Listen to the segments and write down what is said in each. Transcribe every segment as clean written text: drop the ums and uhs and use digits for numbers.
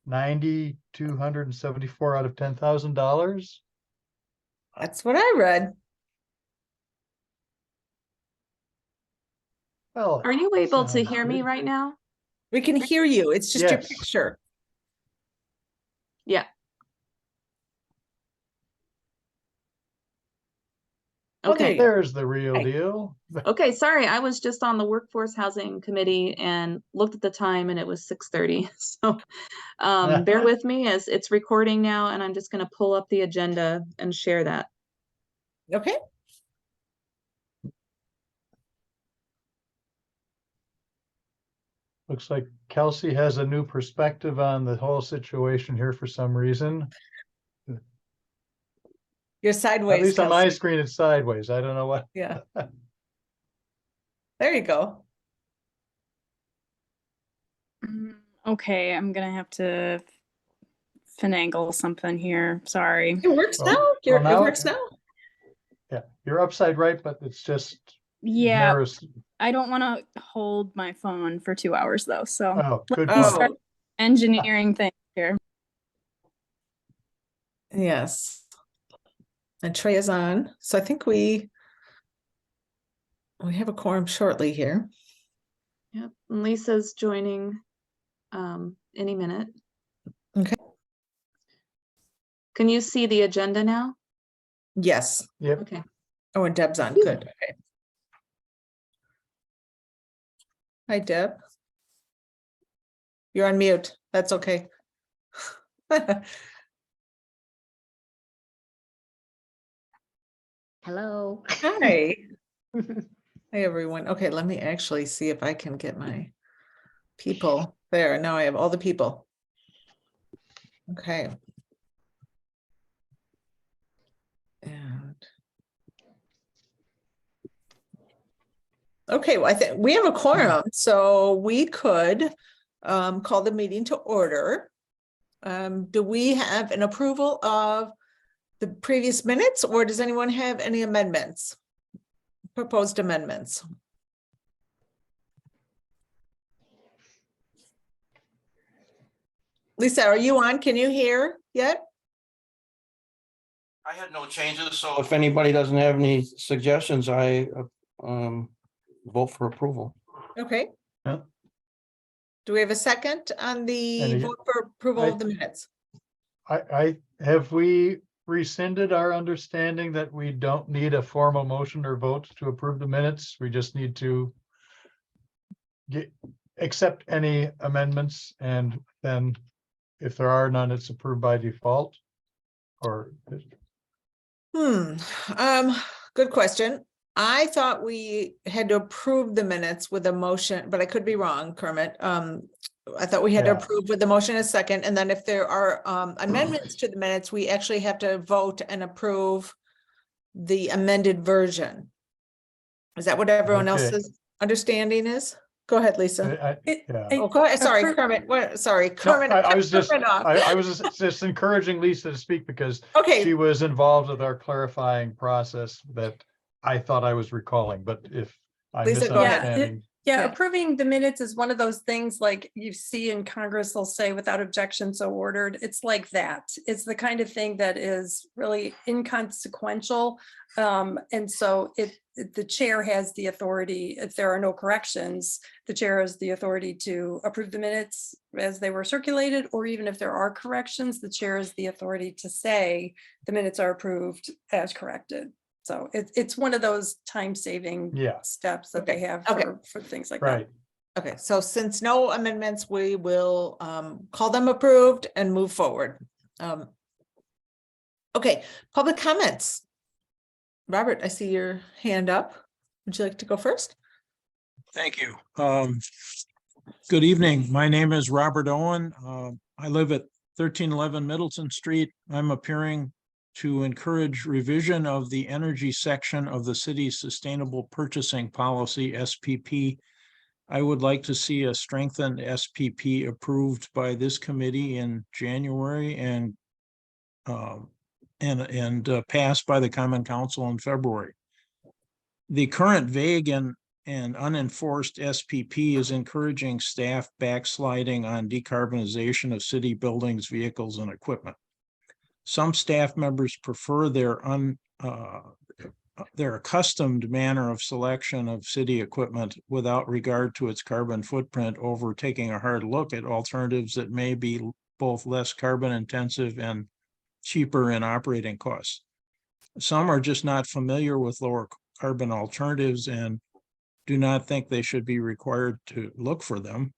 $9,274 out of $10,000. That's what I read. Well, Are you able to sounds hear me good. right now? We can hear you. It's just your Yes. picture. Yeah. Oh, there Okay. you go. There's the real Hey. deal. Okay, sorry, I was just on the Workforce Housing Committee and looked at the time and it was 6:30. So bear with me as it's recording now, and I'm just going to pull up the agenda and share that. Okay. Looks like Kelsey has a new perspective on the whole situation here for some reason. You're At sideways. least on my Kelsey. screen, it's sideways. I don't know what. Yeah. There you go. Okay, I'm gonna have to finagle something here. Sorry. It works Well, now. well, now It works now. Yeah, you're upside right, but it's just Yeah, mirrors. I don't want to hold my phone for 2 hours though. So Oh, good let's point. start engineering things here. Yes. And Trey is on. So I think we have a quorum shortly here. Yep, and Lisa's joining any minute. Okay. Can you see the agenda now? Yes. Yep. Okay. Oh, and Deb's on. Good. Okay. Hi, Deb. You're on mute. That's okay. Hello. Hi. Hey, everyone. Okay, let me actually see if I can get my people there. Now I have all the people. Okay. And okay, well, I think we have a quorum, so we could call the meeting to order. Do we have an approval of the previous minutes, or does anyone have any amendments? Proposed amendments? Lisa, are you on? Can you hear yet? I had no changes, so if anybody doesn't have any suggestions, I vote for approval. Okay. Yeah. Do we have a second on the Any- vote for approval of the minutes? I have we rescinded our understanding that we don't need a formal motion or vote to approve the minutes. We just need to accept any amendments, and then if there are none, it's approved by default. Or Good question. I thought we had to approve the minutes with a motion, but I could be wrong, Kermit. I thought we had to Yeah. approve with the motion a second, and then if there are amendments to the minutes, we actually have to vote and approve the amended version. Is that what everyone Okay. else's understanding is? Go ahead, Lisa. yeah. Oh, go ahead. Sorry, Kermit. What? Sorry, No, Kermit. I was just Kermit off. I was just encouraging Lisa to speak because Okay. she was involved with our clarifying process that I thought I was recalling, but if I'm Lisa, go ahead. misunderstanding. Yeah, Yeah. approving the minutes is one of those things like you see in Congress, they'll say without objection, so ordered. It's like that. It's the kind of thing that is really inconsequential. And so the chair has the authority, if there are no corrections, the chair has the authority to approve the minutes as they were circulated, or even if there are corrections, the chair has the authority to say the minutes are approved as corrected. So it's one of those time-saving Yeah. steps that they have for things like that. Right. Okay, so since no amendments, we will call them approved and move forward. Okay, public comments. Robert, I see your hand up. Would you like to go first? Thank you. Good evening. My name is Robert Owen. I live at 1311 Middleton Street. I'm appearing to encourage revision of the energy section of the city's sustainable purchasing policy, SPP. I would like to see a strengthened SPP approved by this committee in January and passed by the Common Council in February. The current vague and and unenforced SPP is encouraging staff backsliding on decarbonization of city buildings, vehicles, and equipment. Some staff members prefer their accustomed manner of selection of city equipment without regard to its carbon footprint over taking a hard look at alternatives that may be both less carbon intensive and cheaper in operating costs. Some are just not familiar with lower carbon alternatives and do not think they should be required to look for them.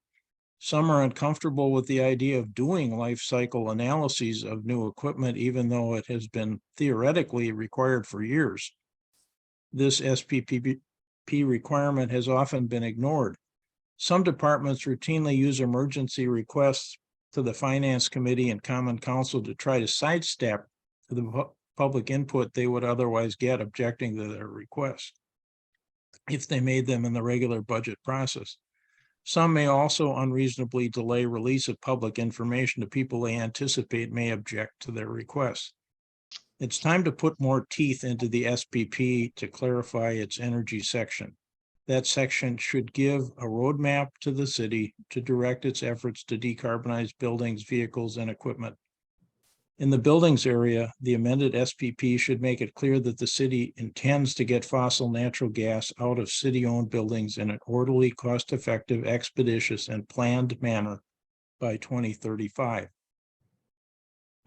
Some are uncomfortable with the idea of doing life cycle analyses of new equipment, even though it has been theoretically required for years. This SPP requirement has often been ignored. Some departments routinely use emergency requests to the Finance Committee and Common Council to try to sidestep the public input they would otherwise get objecting to their requests if they made them in the regular budget process. Some may also unreasonably delay release of public information to people they anticipate may object to their requests. It's time to put more teeth into the SPP to clarify its energy section. That section should give a roadmap to the city to direct its efforts to decarbonize buildings, vehicles, and equipment. In the buildings area, the amended SPP should make it clear that the city intends to get fossil natural gas out of city-owned buildings in an orderly, cost-effective, expeditious, and planned manner by 2035.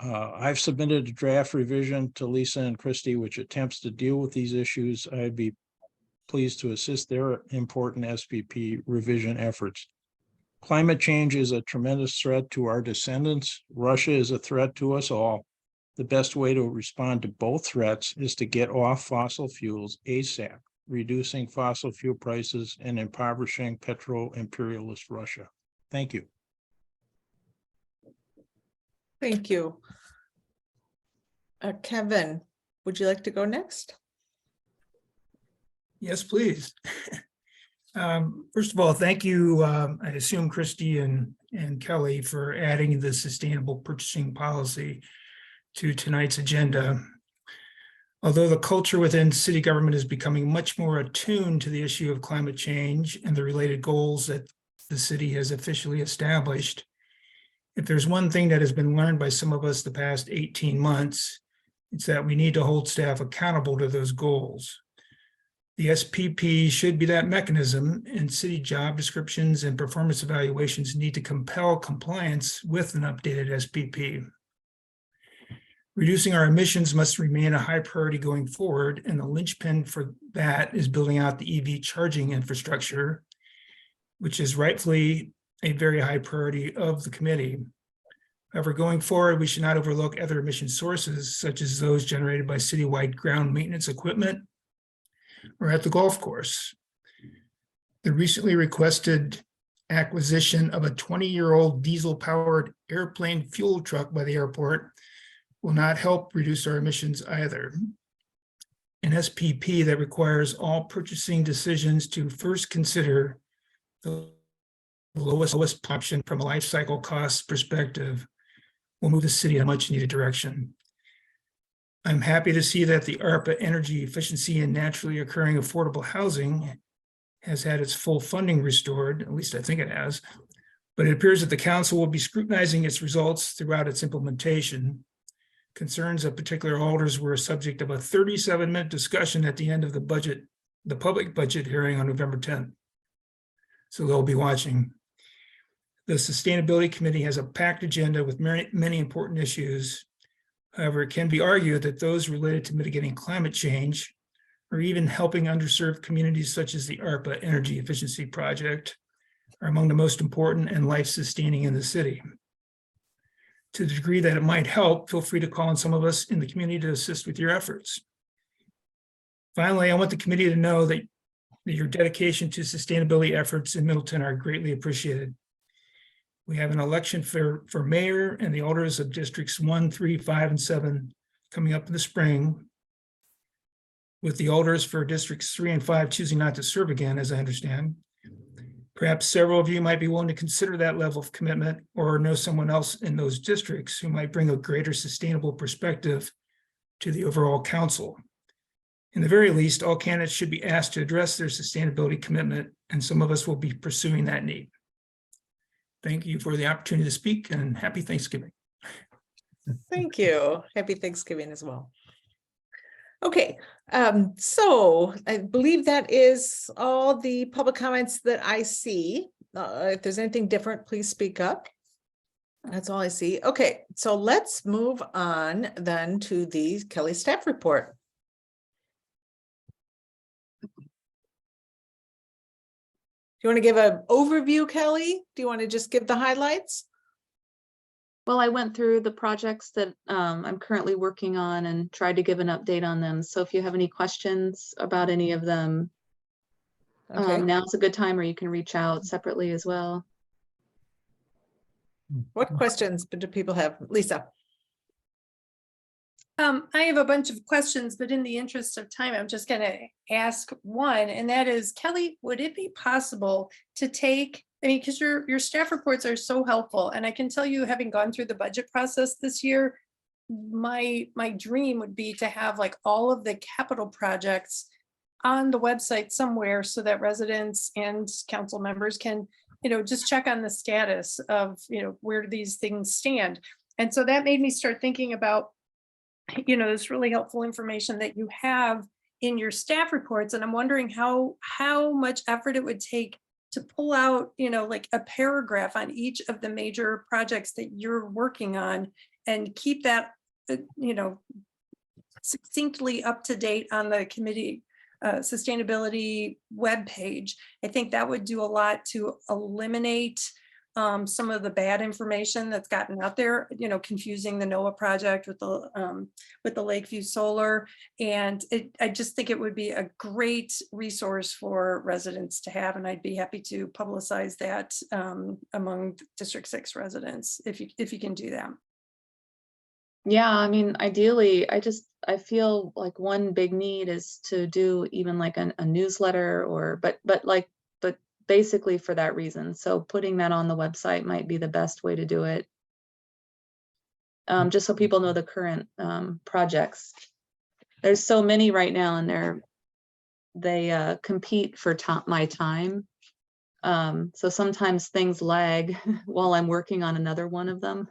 I've submitted a draft revision to Lisa and Christy, which attempts to deal with these issues. I'd be pleased to assist their important SPP revision efforts. Climate change is a tremendous threat to our descendants. Russia is a threat to us all. The best way to respond to both threats is to get off fossil fuels ASAP, reducing fossil fuel prices and impoverishing petro-imperialist Russia. Thank you. Thank you. Kevin, would you like to go next? Yes, please. First of all, thank you, I assume Christy and Kelly, for adding the sustainable purchasing policy to tonight's agenda. Although the culture within city government is becoming much more attuned to the issue of climate change and the related goals that the city has officially established, if there's one thing that has been learned by some of us the past 18 months, it's that we need to hold staff accountable to those goals. The SPP should be that mechanism, and city job descriptions and performance evaluations need to compel compliance with an updated SPP. Reducing our emissions must remain a high priority going forward, and the linchpin for that is building out the EV charging infrastructure, which is rightfully a very high priority of the committee. However, going forward, we should not overlook other emission sources, such as those generated by citywide ground maintenance equipment or at the golf course. The recently requested acquisition of a 20-year-old diesel-powered airplane fuel truck by the airport will not help reduce our emissions either. An SPP that requires all purchasing decisions to first consider the lowest option from a life cycle cost perspective will move the city in a much needed direction. I'm happy to see that the ARPA energy efficiency and naturally occurring affordable housing has had its full funding restored, at least I think it has, but it appears that the council will be scrutinizing its results throughout its implementation. Concerns of particular alders were a subject of a 37-minute discussion at the end of the public budget hearing on November 10th. So they'll be watching. The Sustainability Committee has a packed agenda with many important issues. However, it can be argued that those related to mitigating climate change or even helping underserved communities such as the ARPA Energy Efficiency Project are among the most important and life-sustaining in the city. To the degree that it might help, feel free to call on some of us in the community to assist with your efforts. Finally, I want the committee to know that your dedication to sustainability efforts in Middleton are greatly appreciated. We have an election for mayor and the alders of districts 1, 3, 5, and 7 coming up in the spring, with the alders for districts 3 and 5 choosing not to serve again, as I understand. Perhaps several of you might be willing to consider that level of commitment or know someone else in those districts who might bring a greater sustainable perspective to the overall council. In the very least, all candidates should be asked to address their sustainability commitment, and some of us will be pursuing that need. Thank you for the opportunity to speak, and happy Thanksgiving. Thank you. Happy Thanksgiving as well. Okay, so I believe that is all the public comments that I see. If there's anything different, please speak up. That's all I see. Okay, so let's move on then to the Kelly staff report. Do you want to give an overview, Kelly? Do you want to just give the highlights? Well, I went through the projects that I'm currently working on and tried to give an update on them. So if you have any questions about any of them, Okay, now's a good time, or you can reach out separately as well. what questions do people have? Lisa? I have a bunch of questions, but in the interest of time, I'm just going to ask one, and that is, Kelly, would it be possible to take, I mean, because your staff reports are so helpful, and I can tell you, having gone through the budget process this year, my dream would be to have like all of the capital projects on the website somewhere so that residents and council members can, just check on the status of, where these things stand. And so that made me start thinking about, this really helpful information that you have in your staff reports. And I'm wondering how much effort it would take to pull out, like a paragraph on each of the major projects that you're working on and keep that, succinctly up to date on the committee sustainability webpage. I think that would do a lot to eliminate some of the bad information that's gotten out there, confusing the NOAA project with the Lakeview Solar. And I just think it would be a great resource for residents to have. And I'd be happy to publicize that among District 6 residents, if you can do that. Yeah, I mean, ideally, I feel like one big need is to do even like a newsletter, or but basically for that reason. So putting that on the website might be the best way to do it. Just so people know the current projects. There's so many right now, and they compete for my time. So sometimes things lag while I'm working on another one of them.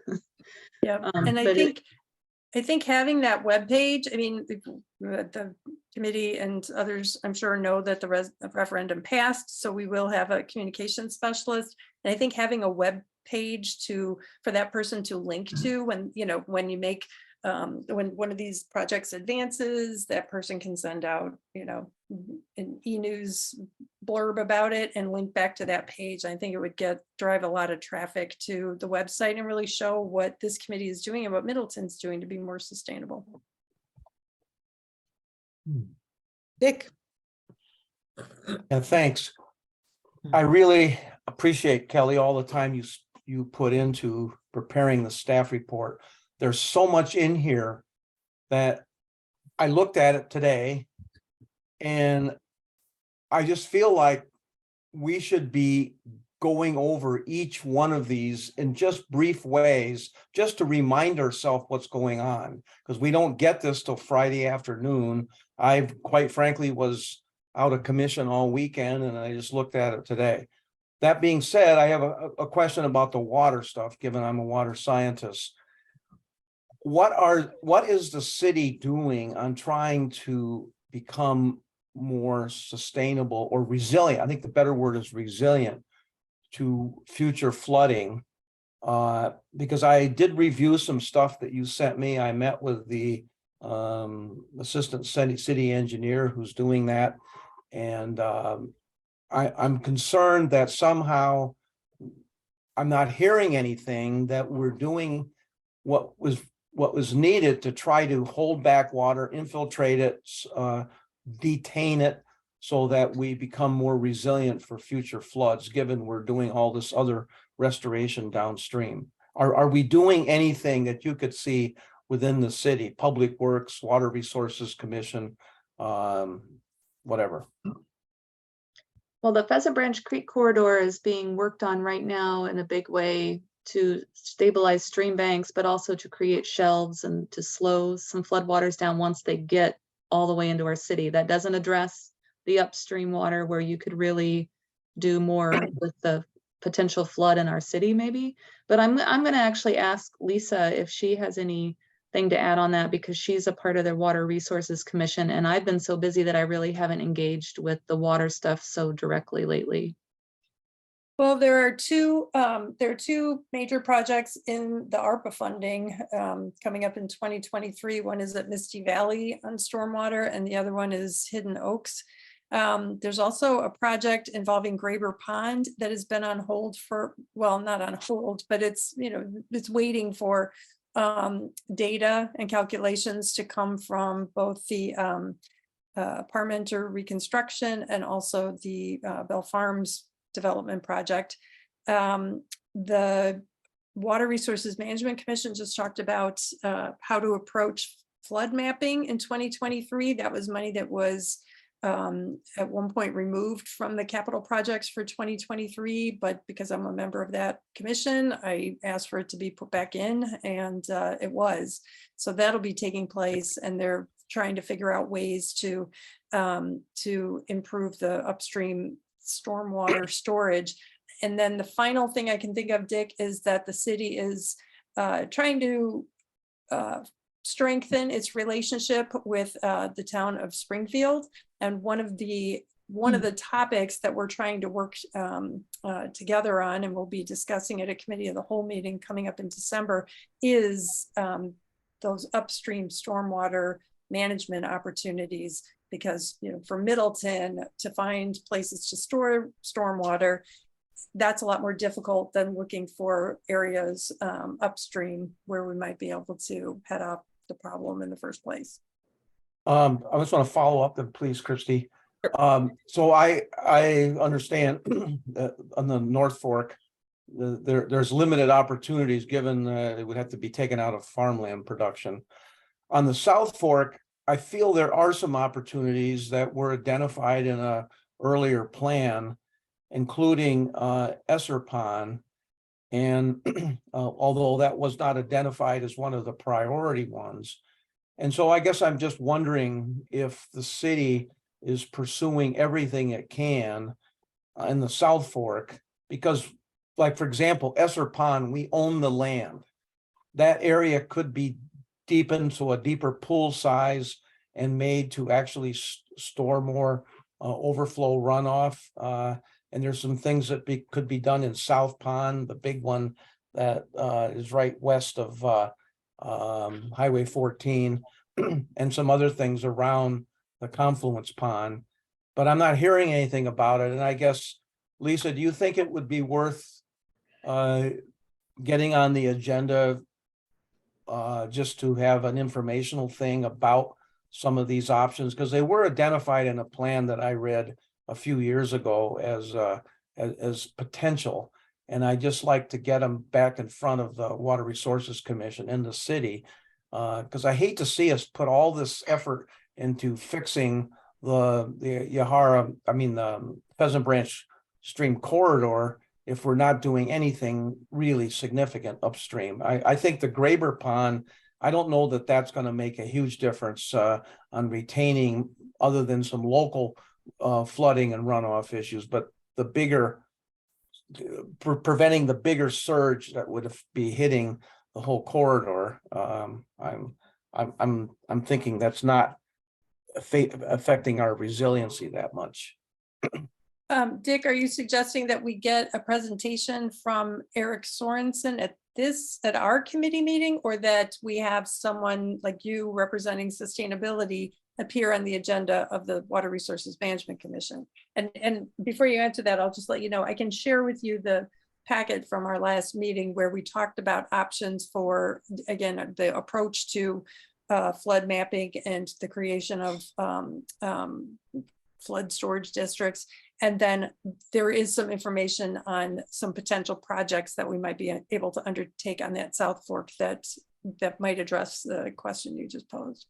Yeah, and I think having that webpage, I mean, the committee and others, I'm sure, know that the referendum passed, so we will have a communication specialist. And I think having a web page for that person to link to when you make when one of these projects advances, that person can send out an e-news blurb about it and link back to that page. I think it would drive a lot of traffic to the website and really show what this committee is doing and what Middleton's doing to be more sustainable. Dick? And thanks. I really appreciate, Kelly, all the time you put into preparing the staff report. There's so much in here that I looked at it today, and I just feel like we should be going over each one of these in just brief ways, just to remind ourselves what's going on, because we don't get this till Friday afternoon. I quite frankly was out of commission all weekend, and I just looked at it today. That being said, I have a question about the water stuff, given I'm a water scientist. What is the city doing on trying to become more sustainable or resilient? I think the better word is resilient to future flooding. Because I did review some stuff that you sent me. I met with the assistant city engineer who's doing that. And I'm concerned that somehow I'm not hearing anything that we're doing what was needed to try to hold back water, infiltrate it, detain it, so that we become more resilient for future floods, given we're doing all this other restoration downstream. Are we doing anything that you could see within the city, Public Works, Water Resources Commission, whatever? Well, the Pheasant Branch Creek corridor is being worked on right now in a big way to stabilize stream banks, but also to create shelves and to slow some floodwaters down once they get all the way into our city. That doesn't address the upstream water where you could really do more with the potential flood in our city maybe. But I'm going to actually ask Lisa if she has anything to add on that, because she's a part of the Water Resources Commission, and I've been so busy that I really haven't engaged with the water stuff so directly lately. Well, there are two major projects in the ARPA funding coming up in 2023. One is at Misty Valley on stormwater, and the other one is Hidden Oaks. There's also a project involving Graber Pond that has been on hold for, well, not on hold, but it's, you know, it's waiting for data and calculations to come from both the Parmenter reconstruction and also the Bell Farms development project. The Water Resources Management Commission just talked about how to approach flood mapping in 2023. That was money that was at one point removed from the capital projects for 2023, but because I'm a member of that commission, I asked for it to be put back in, and it was. So that'll be taking place, and they're trying to figure out ways to improve the upstream stormwater storage. And then the final thing I can think of, Dick, is that the city is trying to strengthen its relationship with the town of Springfield. And one of the topics that we're trying to work together on, and we'll be discussing at a committee of the whole meeting coming up in December, is those upstream stormwater management opportunities. Because, you know, for Middleton to find places to store stormwater, that's a lot more difficult than looking for areas upstream where we might be able to head off the problem in the first place. I just want to follow up then, please, Christy. So I understand that on the North Fork, there's limited opportunities given it would have to be taken out of farmland production. On the South Fork, I feel there are some opportunities that were identified in a earlier plan, including Esser Pond. And although that was not identified as one of the priority ones. And so I guess I'm just wondering if the city is pursuing everything it can in the South Fork, because, like, for example, Esser Pond, we own the land. That area could be deepened to a deeper pool size and made to actually store more overflow runoff. And there's some things that could be done in South Pond, the big one that is right west of Highway 14, and some other things around the Confluence Pond. But I'm not hearing anything about it. And I guess, Lisa, do you think it would be worth getting on the agenda just to have an informational thing about some of these options? Because they were identified in a plan that I read a few years ago as potential. And I just like to get them back in front of the Water Resources Commission in the city, because I hate to see us put all this effort into fixing the Pheasant Branch Stream corridor if we're not doing anything really significant upstream. I think the Graber Pond, I don't know that that's going to make a huge difference on retaining, other than some local flooding and runoff issues, but the bigger, preventing the bigger surge that would be hitting the whole corridor. I'm thinking that's not affecting our resiliency that much. Dick, are you suggesting that we get a presentation from Eric Sorensen at our committee meeting, or that we have someone like you representing sustainability appear on the agenda of the Water Resources Management Commission? And before you answer that, I'll just let you know, I can share with you the packet from our last meeting where we talked about options for, again, the approach to flood mapping and the creation of flood storage districts. And then there is some information on some potential projects that we might be able to undertake on that South Fork that might address the question you just posed.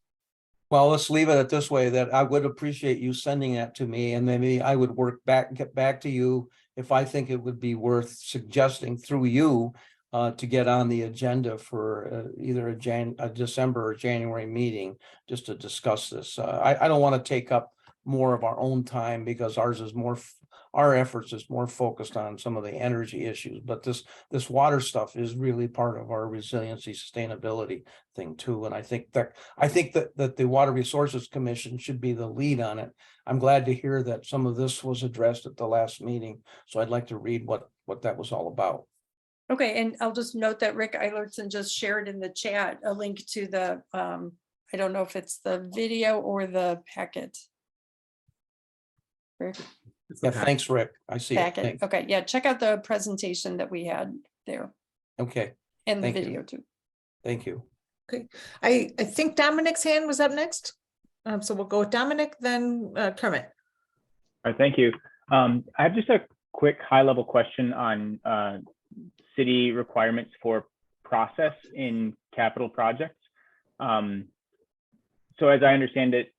Well, let's leave it this way, that I would appreciate you sending that to me, and maybe I would get back to you if I think it would be worth suggesting through you to get on the agenda for either a December or January meeting, just to discuss this. I don't want to take up more of our own time because our efforts is more focused on some of the energy issues, but this water stuff is really part of our resiliency sustainability thing too. And I think that the Water Resources Commission should be the lead on it. I'm glad to hear that some of this was addressed at the last meeting. So I'd like to read what that was all about. Okay, and I'll just note that Rick Eilertson just shared in the chat a link to the, I don't know if it's the video or the packet. Rick? Yeah, thanks, Rick. I see it. Packet, Thanks. okay, yeah, check out the presentation that we had there Okay, and the Thank you. video too. thank you. I think Dominic's hand was up next. So we'll go with Dominic, then Kermit. All right, thank you. I have just a quick high-level question on city requirements for process in capital projects. So as I understand it,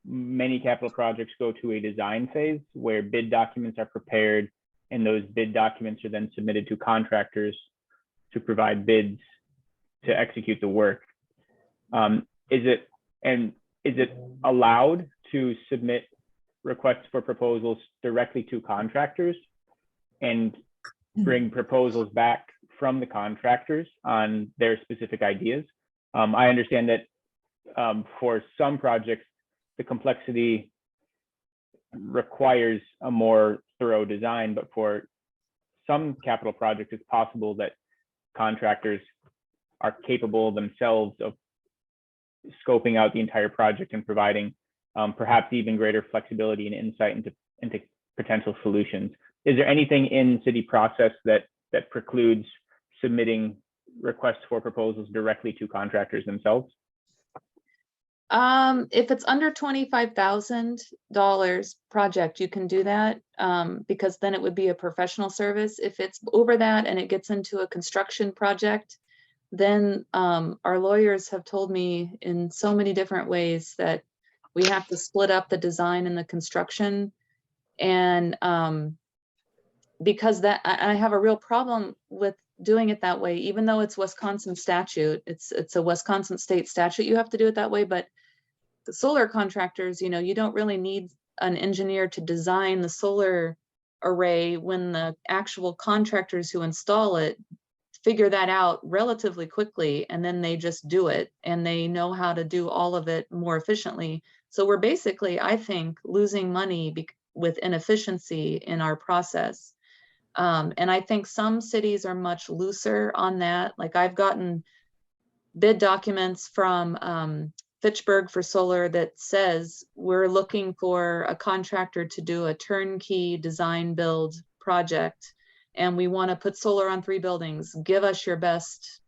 many capital projects go to a design phase where bid documents are prepared, and those bid documents are then submitted to contractors to provide bids to execute the work. Is it allowed to submit requests for proposals directly to contractors and bring proposals back from the contractors on their specific ideas? I understand that for some projects, the complexity requires a more thorough design, but for some capital projects, it's possible that contractors are capable themselves of scoping out the entire project and providing perhaps even greater flexibility and insight into potential solutions. Is there anything in city process that precludes submitting requests for proposals directly to contractors themselves? If it's under $25,000 project, you can do that, because then it would be a professional service. If it's over that and it gets into a construction project, then our lawyers have told me in so many different ways that we have to split up the design and the construction. And because that, I have a real problem with doing it that way, even though it's Wisconsin statute, it's a Wisconsin state statute, you have to do it that way. But the solar contractors, you don't really need an engineer to design the solar array when the actual contractors who install it figure that out relatively quickly, and then they just do it, and they know how to do all of it more efficiently. So we're basically, I think, losing money with inefficiency in our process. And I think some cities are much looser on that. Like I've gotten bid documents from Fitchburg for solar that says we're looking for a contractor to do a turnkey design build project, and we want to put solar on 3 buildings. Give us your best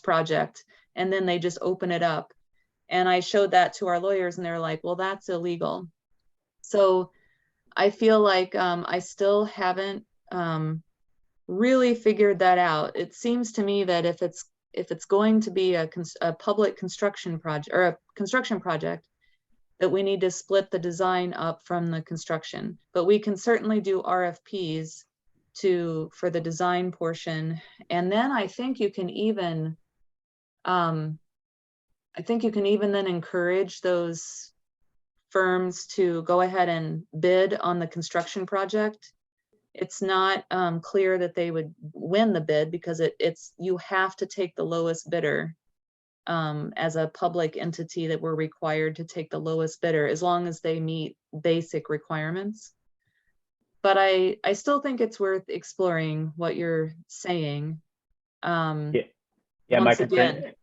project. And then they just open it up. And I showed that to our lawyers, and they're like, well, that's illegal. So I feel like I still haven't really figured that out. It seems to me that if it's going to be a public construction project or a construction project, that we need to split the design up from the construction. But we can certainly do RFPs for the design portion. And then I think you can even then encourage those firms to go ahead and bid on the construction project. It's not clear that they would win the bid, because you have to take the lowest bidder. As a public entity, that we're required to take the lowest bidder as long as they meet basic requirements. But I still think it's worth exploring what you're saying. Yeah, my Once concern, again.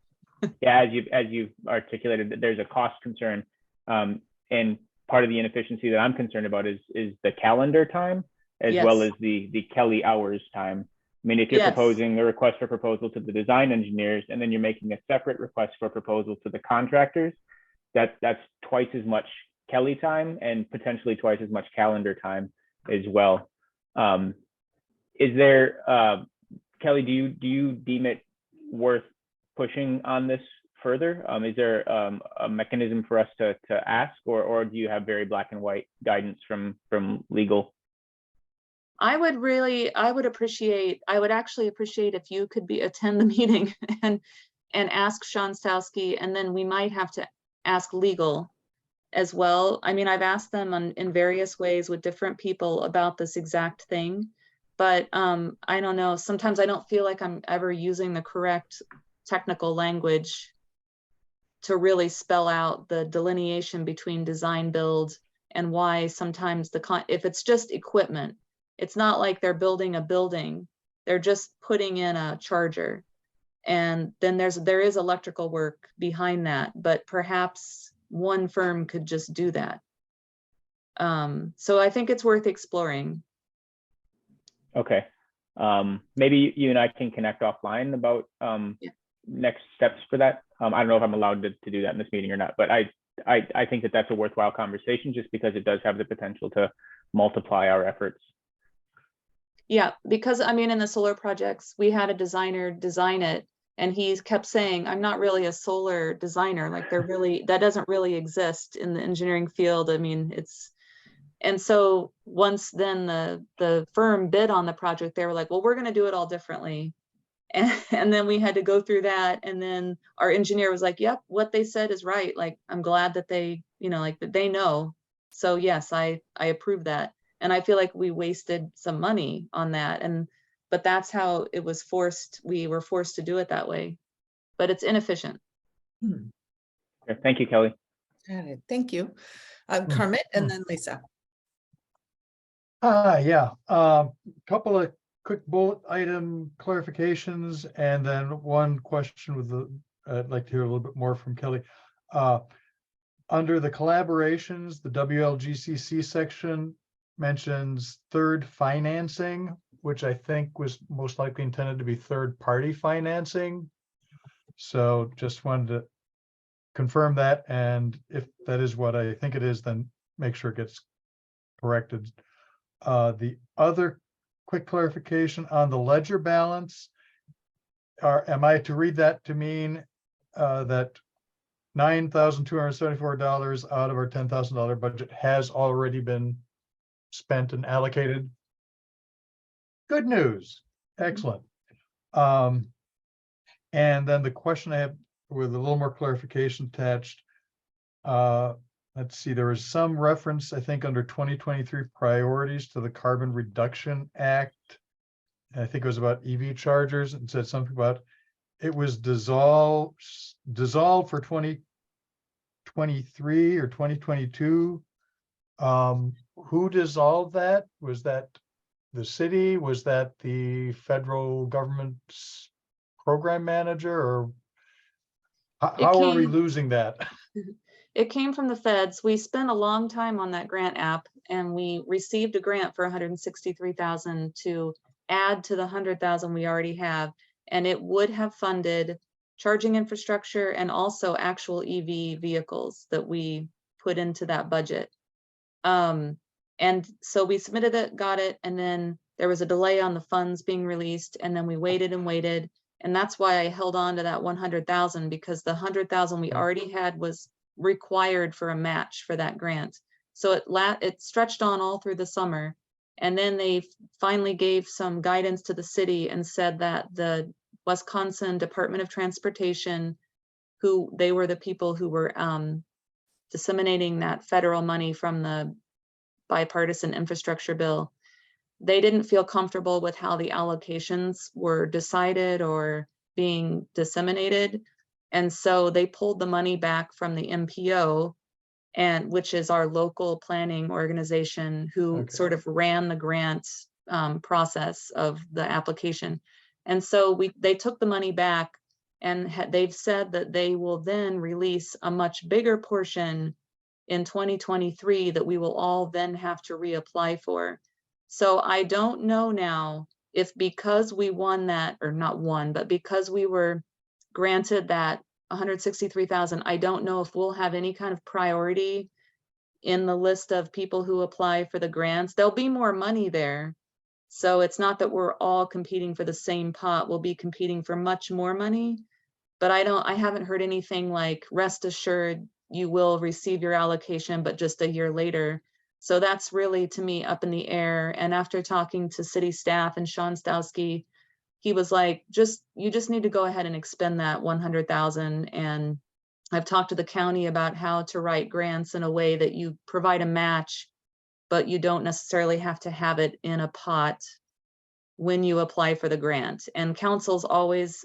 yeah, as you've articulated, that there's a cost concern, and part of the inefficiency that I'm concerned about is the calendar time, as Yes. well as the Kelly hours time. I mean, if you're Yes. proposing a request for proposal to the design engineers, and then you're making a separate request for proposal to the contractors, that's twice as much Kelly time and potentially twice as much calendar time as well. Is there, Kelly, do you deem it worth pushing on this further? Is there a mechanism for us to ask, or do you have very black and white guidance from legal? I would actually appreciate if you could attend the meeting and ask Sean Stowski, and then we might have to ask legal as well. I mean, I've asked them in various ways with different people about this exact thing, but I don't know, sometimes I don't feel like I'm ever using the correct technical language to really spell out the delineation between design build and why sometimes if it's just equipment, it's not like they're building a building, they're just putting in a charger. And then there is electrical work behind that, but perhaps one firm could just do that. So I think it's worth exploring. Okay. Maybe you and I can connect offline about next steps for that. I don't know if I'm allowed to do that in this meeting or not, but I think that that's a worthwhile conversation just because it does have the potential to multiply our efforts. Yeah, because I mean, in the solar projects, we had a designer design it, and he kept saying, I'm not really a solar designer. Like that doesn't really exist in the engineering field. I mean, and so once then the firm bid on the project, they were like, well, we're going to do it all differently. And then we had to go through that. And then our engineer was like, yep, what they said is right. Like, I'm glad that they, like that they know. So yes, I approve that. And I feel like we wasted some money on that. But that's how it was forced. We were forced to do it that way, but it's inefficient. Okay, thank you, Kelly. Got it. Thank you. Kermit and then Lisa. Yeah, couple of quick bullet item clarifications and then one question with I'd like to hear a little bit more from Kelly. Under the collaborations, the WLGCC section mentions third financing, which I think was most likely intended to be third party financing. So just wanted to confirm that. And if that is what I think it is, then make sure it gets corrected. The other quick clarification on the ledger balance, am I to read that to mean that $9,274 out of our $10,000 budget has already been spent and allocated? Good news. Excellent. And then the question I have with a little more clarification attached, let's see, there was some reference, I think, under 2023 priorities to the Carbon Reduction Act. And I think it was about EV chargers, and said something about it was dissolved for 2023 or 2022. Who dissolved that? Was that the city? Was that the federal government's program manager? Or how are we losing that? It came from the feds. We spent a long time on that grant app, and we received a grant for $163,000 to add to the $100,000 we already have. And it would have funded charging infrastructure and also actual EV vehicles that we put into that budget. And so we submitted it, got it, and then there was a delay on the funds being released, and then we waited and waited. And that's why I held on to that 100,000, because the 100,000 we already had was required for a match for that grant. So it stretched on all through the summer. And then they finally gave some guidance to the city and said that the Wisconsin Department of Transportation, they were the people who were disseminating that federal money from the bipartisan infrastructure bill, they didn't feel comfortable with how the allocations were decided or being disseminated. And so they pulled the money back from the MPO, which is our local planning organization who sort of ran the grant process of the application. And so they took the money back, and they've said that they will then release a much bigger portion in 2023 that we will all then have to reapply for. So I don't know now if, because we won that, or not won, but because we were granted that 163,000, I don't know if we'll have any kind of priority in the list of people who apply for the grants. There'll be more money there. So it's not that we're all competing for the same pot. We'll be competing for much more money, but I haven't heard anything like, rest assured, you will receive your allocation, but just a year later. So that's really, to me, up in the air. And after talking to city staff and Sean Stowski, he was like, you just need to go ahead and expend that 100,000. And I've talked to the county about how to write grants in a way that you provide a match, but you don't necessarily have to have it in a pot when you apply for the grant. And council's always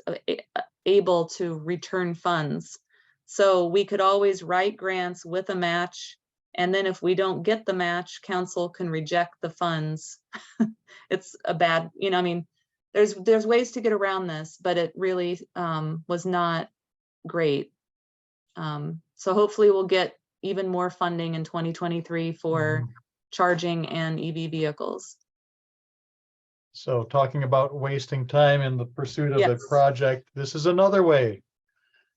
able to return funds. So we could always write grants with a match. And then if we don't get the match, council can reject the funds. It's a bad, I mean, there's ways to get around this, but it really was not great. So hopefully we'll get even more funding in 2023 for charging and EV vehicles. So talking about wasting time in the pursuit of a Yes. project, this is another way.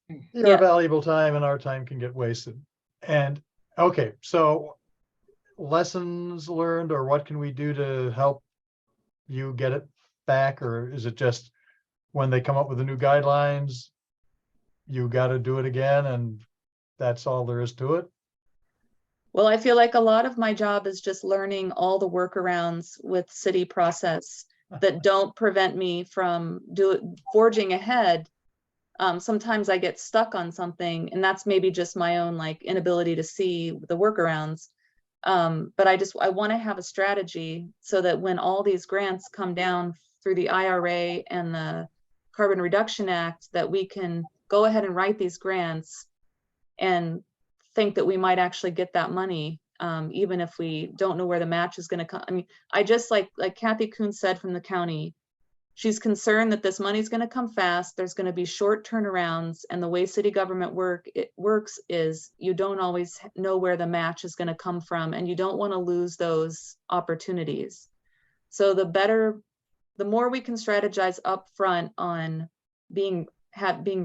Your Yeah. valuable time and our time can get wasted. And okay, so lessons learned, or what can we do to help you get it back? Or is it just when they come up with the new guidelines, you got to do it again and that's all there is to it? Well, I feel like a lot of my job is just learning all the workarounds with city process that don't prevent me from forging ahead. Sometimes I get stuck on something, and that's maybe just my own like inability to see the workarounds. But I want to have a strategy so that when all these grants come down through the IRA and the Carbon Reduction Act, that we can go ahead and write these grants and think that we might actually get that money, even if we don't know where the match is going to come. I mean, I just like Kathy Kuhn said from the county, she's concerned that this money is going to come fast. There's going to be short turnarounds, and the way city government works is you don't always know where the match is going to come from, and you don't want to lose those opportunities. So the more we can strategize up front on being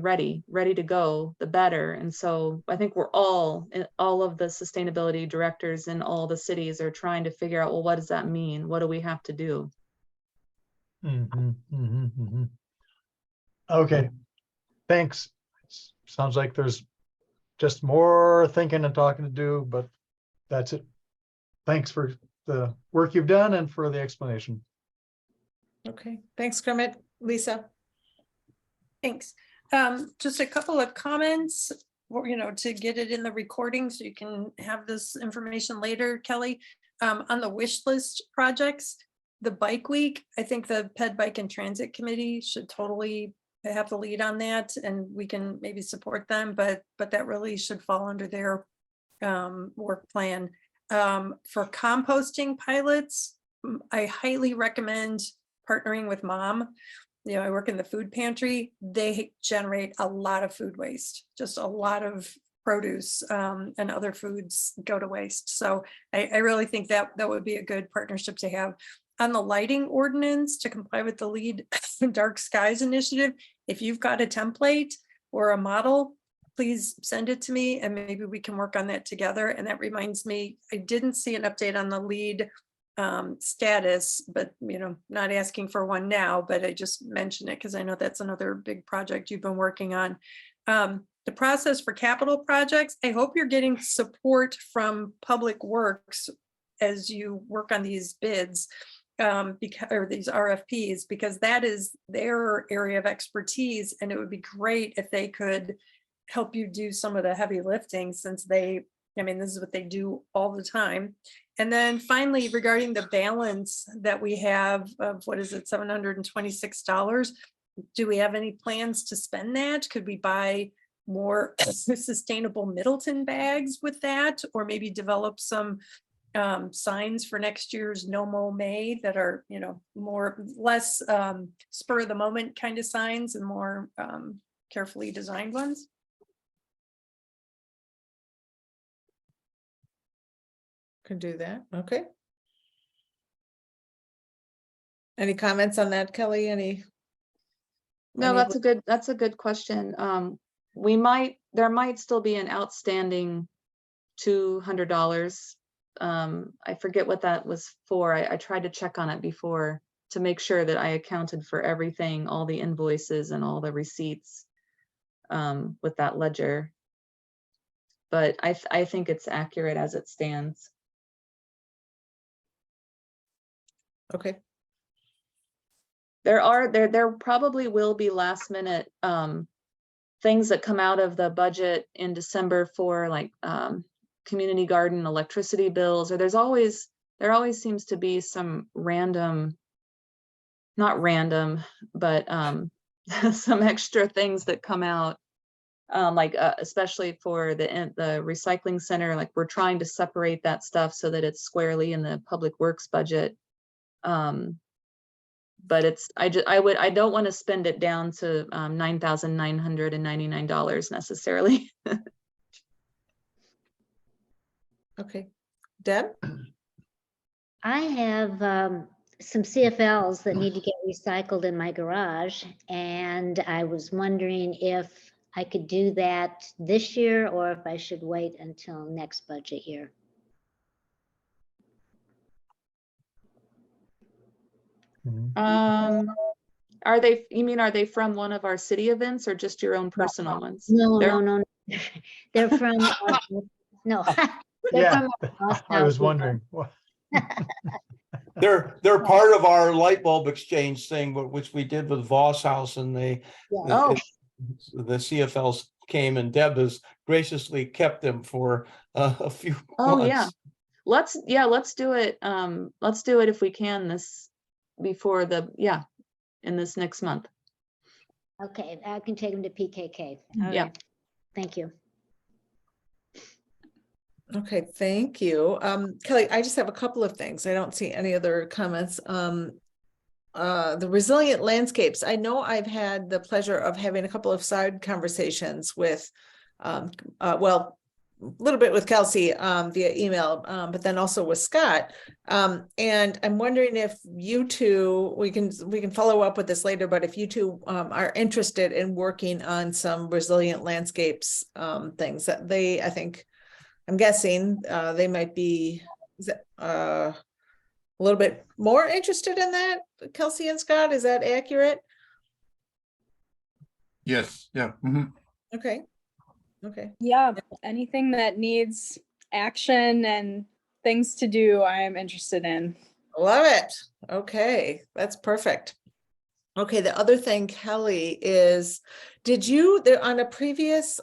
ready to go, the better. And so I think we're all of the sustainability directors in all the cities are trying to figure out, well, what does that mean? What do we have to do? Okay, thanks. Sounds like there's just more thinking and talking to do, but that's it. Thanks for the work you've done and for the explanation. Okay, thanks, Kermit. Lisa? Thanks. Just a couple of comments, to get it in the recording so you can have this information later, Kelly. On the wish list projects, the bike week, I think the Ped Bike and Transit Committee should totally have the lead on that, and we can maybe support them, but that really should fall under their work plan. For composting pilots, I highly recommend partnering with Mom. I work in the food pantry. They generate a lot of food waste, just a lot of produce and other foods go to waste. So I really think that would be a good partnership to have. On the lighting ordinance, to comply with the LEED Dark Skies initiative, if you've got a template or a model, please send it to me and maybe we can work on that together. And that reminds me, I didn't see an update on the LEED status, but not asking for one now, but I just mentioned it because I know that's another big project you've been working on. The process for capital projects, I hope you're getting support from Public Works as you work on these bids, or these RFPs, because that is their area of expertise, and it would be great if they could help you do some of the heavy lifting, since this is what they do all the time. And then finally, regarding the balance that we have of, what is it, $726, do we have any plans to spend that? Could we buy more sustainable Middleton bags with that, or maybe develop some signs for next year's No Mow May that are, less spur of the moment kind of signs and more carefully designed ones? Could do that. Okay. Any comments on that, Kelly? No, that's a good question. There might still be an outstanding $200. I forget what that was for. I tried to check on it before to make sure that I accounted for everything, all the invoices and all the receipts with that ledger. But I think it's accurate as it stands. Okay, There probably will be last minute things that come out of the budget in December for like community garden electricity bills, or there always seems to be some random, not random, but some extra things that come out, especially for the recycling center. Like we're trying to separate that stuff so that it's squarely in the public works budget. But I don't want to spend it down to $9,999 necessarily. okay. Deb? I have some CFLs that need to get recycled in my garage, and I was wondering if I could do that this year or if I should wait until next budget year. Are they from one of our city events or just your own personal ones? No, They're- no, no. They're from, no. They're Yeah, from our I was house. wondering. What- They're part of our light bulb exchange thing, which we did with Voss House, and Yeah. Oh. the CFLs came, and Deb has graciously kept them for a few Oh, months. yeah. Let's do it. Let's do it if we can in this next month. Okay, I can take them to PKK. All Yeah. right. Thank you. Okay, thank you. Kelly, I just have a couple of things. I don't see any other comments. The resilient landscapes. I know I've had the pleasure of having a couple of side conversations with, well, a little bit with Kelsey via email, but then also with Scott. And I'm wondering if you two, we can follow up with this later, but if you two are interested in working on some resilient landscapes things that I think, I'm guessing they might be a little bit more interested in that, Kelsey and Scott, is that accurate? Yes, yeah. Okay. Okay. Yeah, anything that needs action and things to do, I am interested in. Love it. Okay, that's perfect. Okay, the other thing, Kelly, is did you there on a previous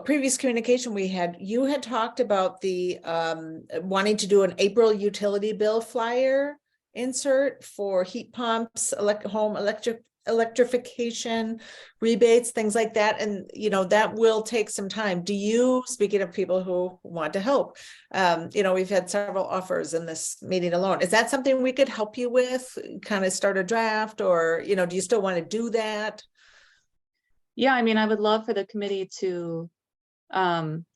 previous communication we had, you had talked about the wanting to do an April utility bill flyer insert for heat pumps, home electrification rebates, things like that. And, you know, that will take some time. Do you, speaking of people who want to help, you know, we've had several offers in this meeting alone. Is that something we could help you with, kind of start a draft, or, you know, do you still want to do that? Yeah, I mean, I would love for the committee to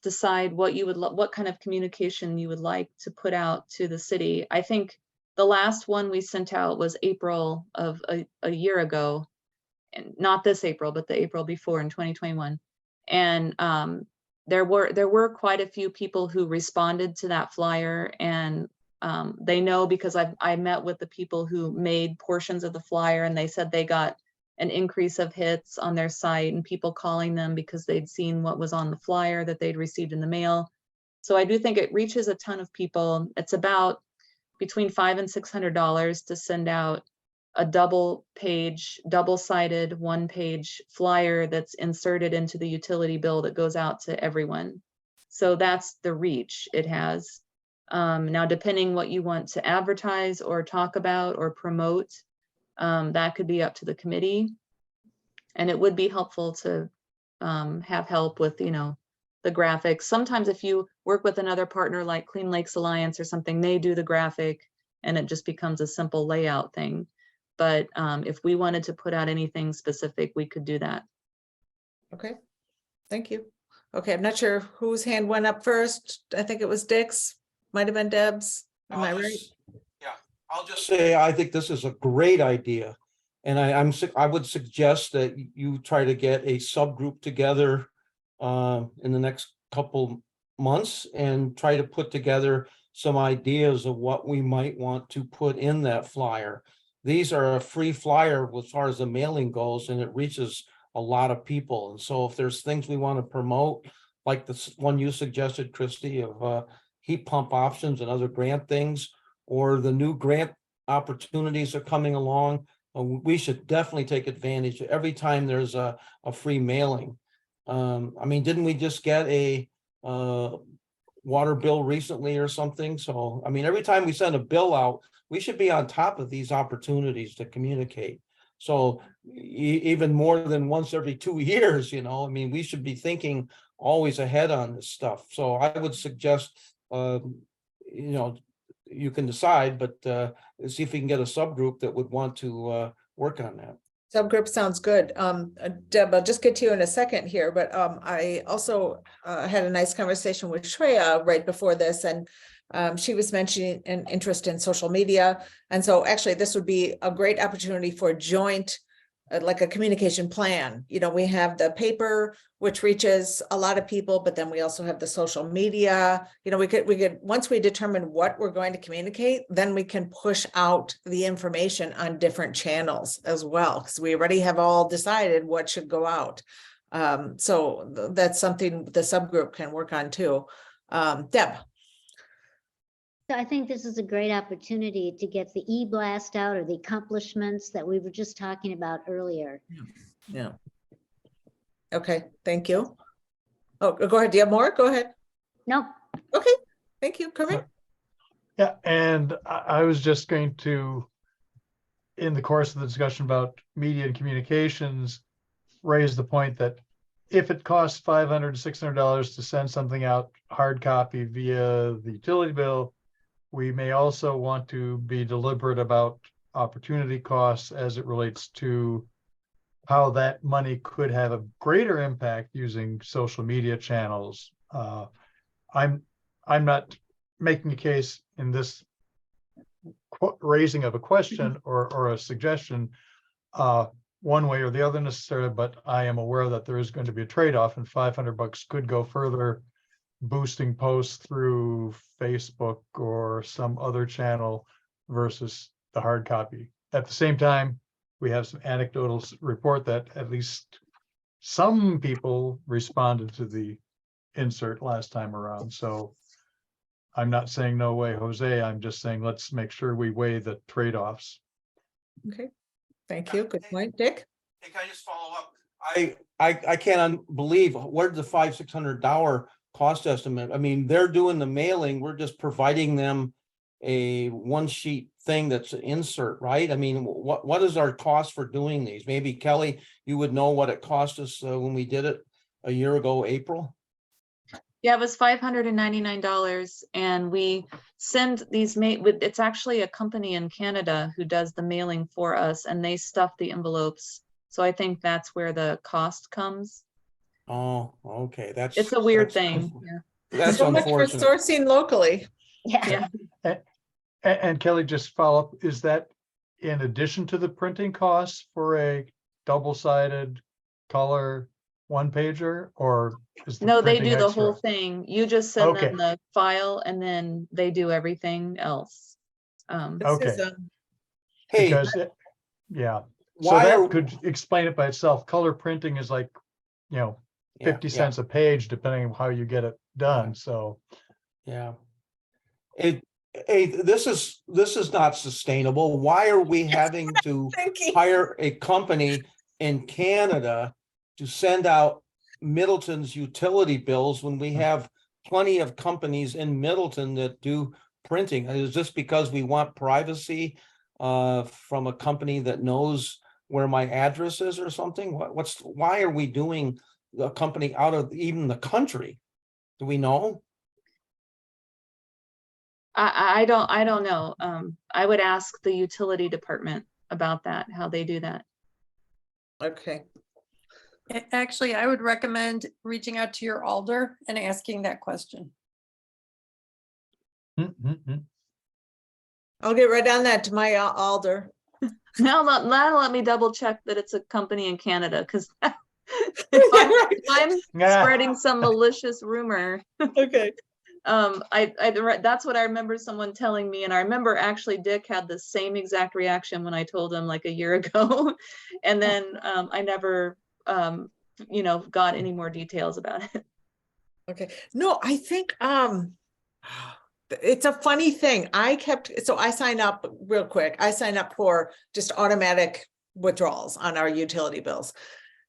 decide what kind of communication you would like to put out to the city. I think the last one we sent out was April of a year ago, and not this April, but the April before in 2021. And there were quite a few people who responded to that flyer, and they know because I met with the people who made portions of the flyer, and they said they got an increase of hits on their site and people calling them because they'd seen what was on the flyer that they'd received in the mail. So I do think it reaches a ton of people. It's about between $500 and $600 to send out a double-sided one-page flyer that's inserted into the utility bill that goes out to everyone. So that's the reach it has. Now, depending what you want to advertise or talk about or promote, that could be up to the committee. And it would be helpful to have help with, you know, the graphics. Sometimes if you work with another partner like Clean Lakes Alliance or something, they do the graphic and it just becomes a simple layout thing. But if we wanted to put out anything specific, we could do that. Okay, thank you. Okay, I'm not sure whose hand went up first. I think it was Dick's, might have been Deb's. Am I right? Yeah, I'll just say, I think this is a great idea. And I would suggest that you try to get a subgroup together in the next couple months and try to put together some ideas of what we might want to put in that flyer. These are a free flyer as far as the mailing goes, and it reaches a lot of people. And so if there's things we want to promote, like the one you suggested, Christy, of heat pump options and other grant things, or the new grant opportunities are coming along, we should definitely take advantage every time there's a free mailing. I mean, didn't we just get a water bill recently or something? So, I mean, every time we send a bill out, we should be on top of these opportunities to communicate. So even more than once every 2 years, you know, I mean, we should be thinking always ahead on this stuff. So I would suggest, you know, you can decide, but see if we can get a subgroup that would want to work on that. Subgroup sounds good. Deb, I'll just get to you in a second here, but I also had a nice conversation with Shreya right before this, and she was mentioning an interest in social media. And so actually this would be a great opportunity for joint, like a communication plan. You know, we have the paper, which reaches a lot of people, but then we also have the social media. You know, we could, once we determine what we're going to communicate, then we can push out the information on different channels as well, because we already have all decided what should go out. So that's something the subgroup can work on too. Deb. So I think this is a great opportunity to get the e-blast out, or the accomplishments that we were just talking about earlier. Yeah. Okay, thank you. Oh, go ahead. Do you have more? Go ahead. Nope. Okay, thank you, Kermit. Yeah, and I was just going to, in the course of the discussion about media and communications, raise the point that if it costs $500 to $600 to send something out hard copy via the utility bill, we may also want to be deliberate about opportunity costs as it relates to how that money could have a greater impact using social media channels. I'm not making a case in this raising of a question or a suggestion one way or the other necessarily, but I am aware that there is going to be a trade-off, and $500 could go further boosting posts through Facebook or some other channel versus the hard copy. At the same time, we have some anecdotal report that at least some people responded to the insert last time around. So I'm not saying no way, Jose. I'm just saying let's make sure we weigh the trade-offs. Okay, thank you. Good point, Dick. Hey, can I just follow up? I can't believe where did the $500-600 cost estimate? I mean, they're doing the mailing. We're just providing them a one sheet thing that's an insert, right? I mean, what is our cost for doing these? Maybe Kelly, you would know what it cost us when we did it a year ago, April. Yeah, it was $599, and we send these it's actually a company in Canada who does the mailing for us, and they stuff the envelopes. So I think that's where the cost comes. Oh, okay. It's a weird thing. Yeah. That's So much for unfortunate. sourcing locally. Yeah. And Kelly, just follow up, is that in addition to the printing costs for a double-sided color one pager, or is the No, they printing do the extra? whole thing. You just send Okay. them the file, and then they do everything else. Okay. Hey, Because yeah, so why that are could explain it by itself. Color printing is like, you know, 50 cents a page, depending on how you get it done. So yeah. This is not sustainable. Why are we having to hire a company in Canada to send out Middleton's utility bills when we have plenty of companies in Middleton that do printing? Is this because we want privacy from a company that knows where my address is or something? Why are we doing a company out of even the country? Do we know? I don't know. I would ask the utility department about that, how they do that. Okay. Actually, I would recommend reaching out to your alder and asking that question. I'll get right on that to my alder. Now let me double check that it's a company in Canada, because if I'm spreading some malicious rumor. Okay. That's what I remember someone telling me, and I remember actually Dick had the same exact reaction when I told him like a year ago, and then I never got any more details about it. Okay. No, I think it's a funny thing. So I sign up real quick. I sign up for just automatic withdrawals on our utility bills.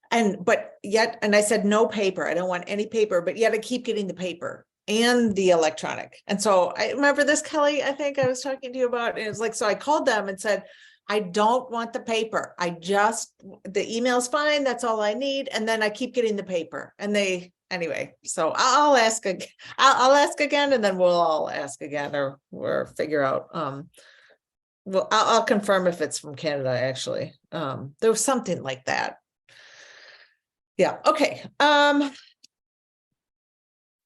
And I said, no paper. I don't want any paper, but yet I keep getting the paper and the electronic. And so I remember this, Kelly, I think I was talking to you about, it was like, so I called them and said, I don't want the paper. The email's fine. That's all I need. And then I keep getting the paper anyway, so I'll ask again. I'll ask again, and then we'll all ask again or figure out. Well, I'll confirm if it's from Canada, actually. There was something like that. Yeah, okay.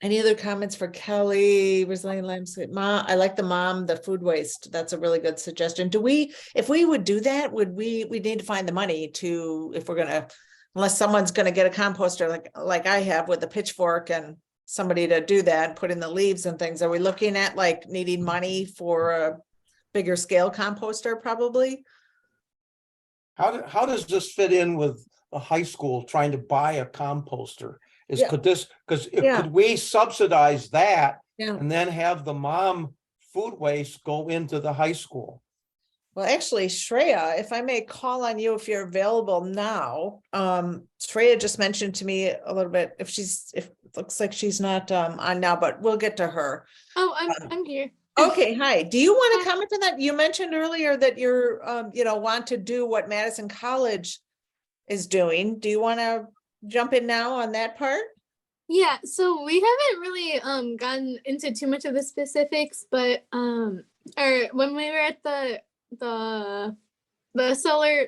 Any other comments for Kelly? Resilient landscape. I like the food waste. That's a really good suggestion. If we would do that, we need to find the money if we're gonna, unless someone's gonna get a composter like I have with a pitchfork and somebody to do that, put in the leaves and things. Are we looking at like needing money for a bigger scale composter probably? How does this fit in with the high school trying to buy a composter? Yeah. Could we subsidize that Yeah. and then have the mom food waste go into the high school? Well, actually, Shreya, if I may call on you if you're available now. Shreya just mentioned to me a little bit if it looks like she's not on now, but we'll get to her. Oh, I'm here. Okay, hi. Do you want to comment on that? You mentioned earlier that you're want to do what Madison College is doing. Do you want to jump in now on that part? Yeah, so we haven't really gotten into too much of the specifics, but when we were at the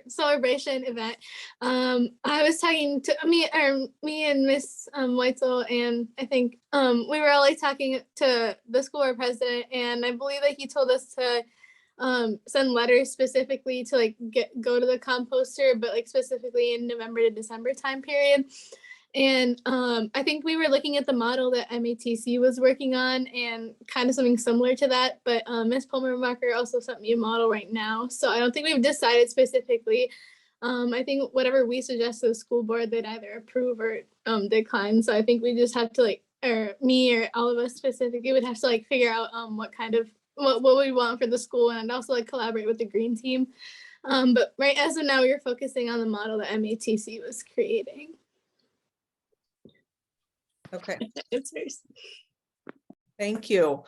celebration event, I was talking to me and Miss Weitzel, and I think we were all like talking to the school board president, and I believe that he told us to send letters specifically to like go to the composter, but like specifically in November to December time period. And I think we were looking at the model that MATC was working on and kind of something similar to that. But Ms. Palmer-Marker also sent me a model right now. So I don't think we've decided specifically. I think whatever we suggest to the school board, they'd either approve or decline. So I think we just have to or me or all of us specifically would have to figure out what we want for the school, and also collaborate with the green team. But right as of now, we're focusing on the model that MATC was creating. Okay. Thank you.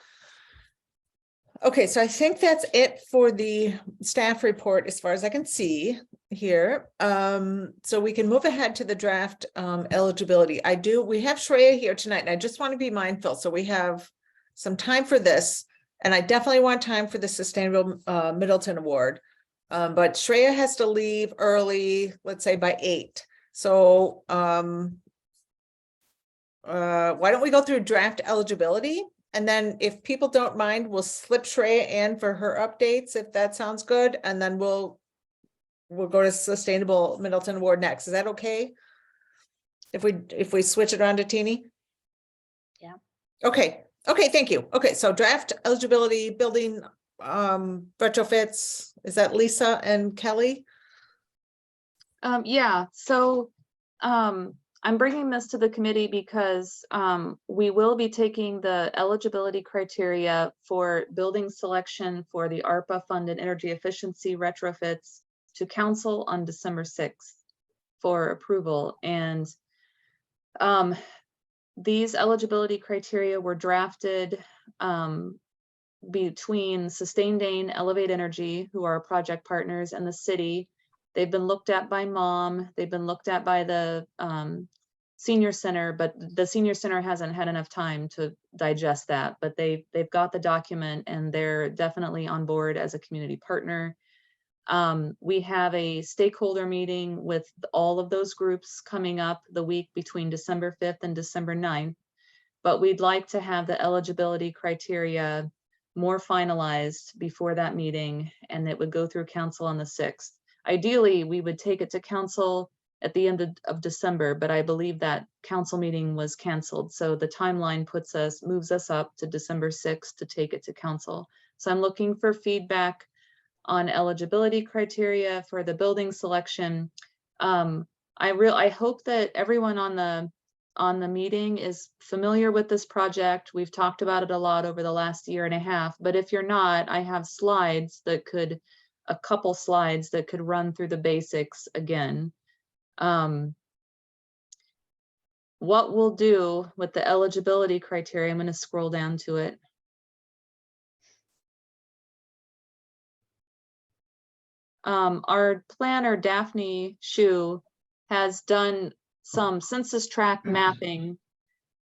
Okay, so I think that's it for the staff report as far as I can see here. So we can move ahead to the draft eligibility. We have Shreya here tonight, and I just want to be mindful. So we have some time for this, and I definitely want time for the Sustainable Middleton Award. But Shreya has to leave early, let's say by 8. So why don't we go through draft eligibility, and then if people don't mind, we'll slip Shreya in for her updates, if that sounds good, and then we'll go to Sustainable Middleton Award next. Is that okay? If we switch it around to Teeny? Yeah. Okay, thank you. Okay, so draft eligibility, building retrofits, is that Lisa and Kelly? Yeah, so I'm bringing this to the committee because we will be taking the eligibility criteria for building selection for the ARPA funded energy efficiency retrofits to council on December 6th for approval. And these eligibility criteria were drafted between Sustain Dane, Elevate Energy, who are project partners, and the city. They've been looked at by MOM. They've been looked at by the senior center, but the senior center hasn't had enough time to digest that. But they've got the document, and they're definitely on board as a community partner. We have a stakeholder meeting with all of those groups coming up the week between December 5th and December 9th. But we'd like to have the eligibility criteria more finalized before that meeting, and it would go through council on the 6th. Ideally, we would take it to council at the end of December, but I believe that council meeting was canceled. So the timeline moves us up to December 6th to take it to council. So I'm looking for feedback on eligibility criteria for the building selection. I hope that everyone on on the meeting is familiar with this project. We've talked about it a lot over the last year and a half, but if you're not, I have slides that could, a couple slides that could run through the basics again. What we'll do with the eligibility criteria, I'm going to scroll down to it. Our planner, Daphne Shu, has done some census tract mapping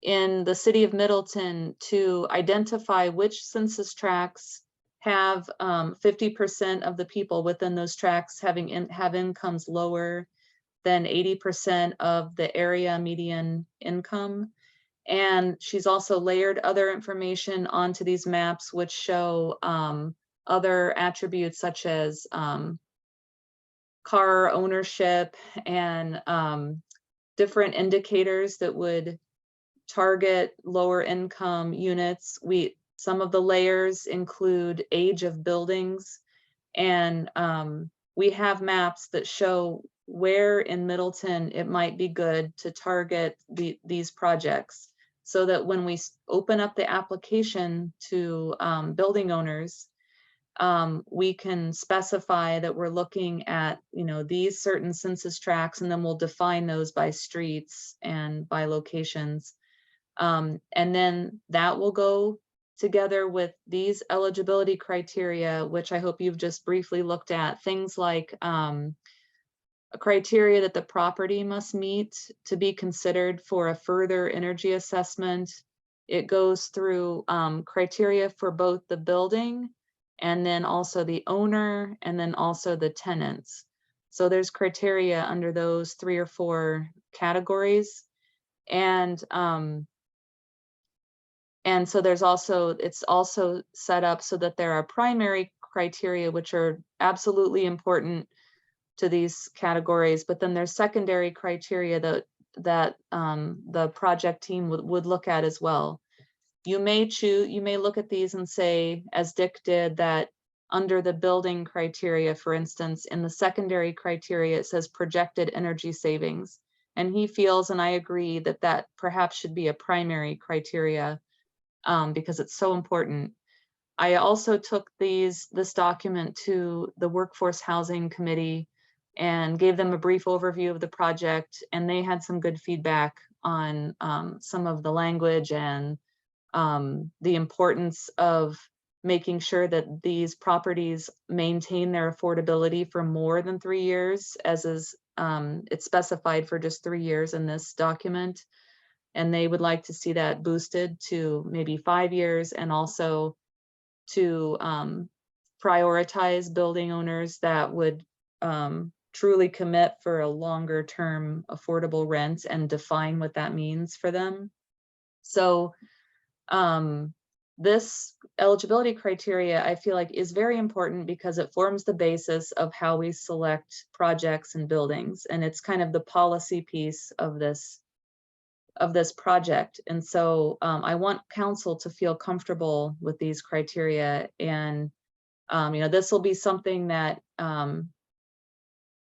in the city of Middleton to identify which census tracts have 50% of the people within those tracts have incomes lower than 80% of the area median income. And she's also layered other information onto these maps, which show other attributes such as car ownership and different indicators that would target lower income units. Some of the layers include age of buildings, and we have maps that show where in Middleton it might be good to target these projects, so that when we open up the application to building owners, we can specify that we're looking at, these certain census tracts, and then we'll define those by streets and by locations. And then that will go together with these eligibility criteria, which I hope you've just briefly looked at. Things like a criteria that the property must meet to be considered for a further energy assessment. It goes through criteria for both the building and then also the owner and then also the tenants. So there's criteria under those 3 or 4 categories. And so it's also set up so that there are primary criteria, which are absolutely important to these categories, but then there's secondary criteria that the project team would look at as well. You may look at these and say, as Dick did, that under the building criteria, for instance, in the secondary criteria, it says projected energy savings. And he feels, and I agree, that perhaps should be a primary criteria because it's so important. I also took this document to the Workforce Housing Committee and gave them a brief overview of the project, and they had some good feedback on some of the language and the importance of making sure that these properties maintain their affordability for more than 3 years, as is it's specified for just 3 years in this document. And they would like to see that boosted to maybe 5 years, and also to prioritize building owners that would truly commit for a longer term affordable rent and define what that means for them. So this eligibility criteria, I feel like, is very important because it forms the basis of how we select projects and buildings. And it's kind of the policy piece of this project. And so I want council to feel comfortable with these criteria. And this will be something that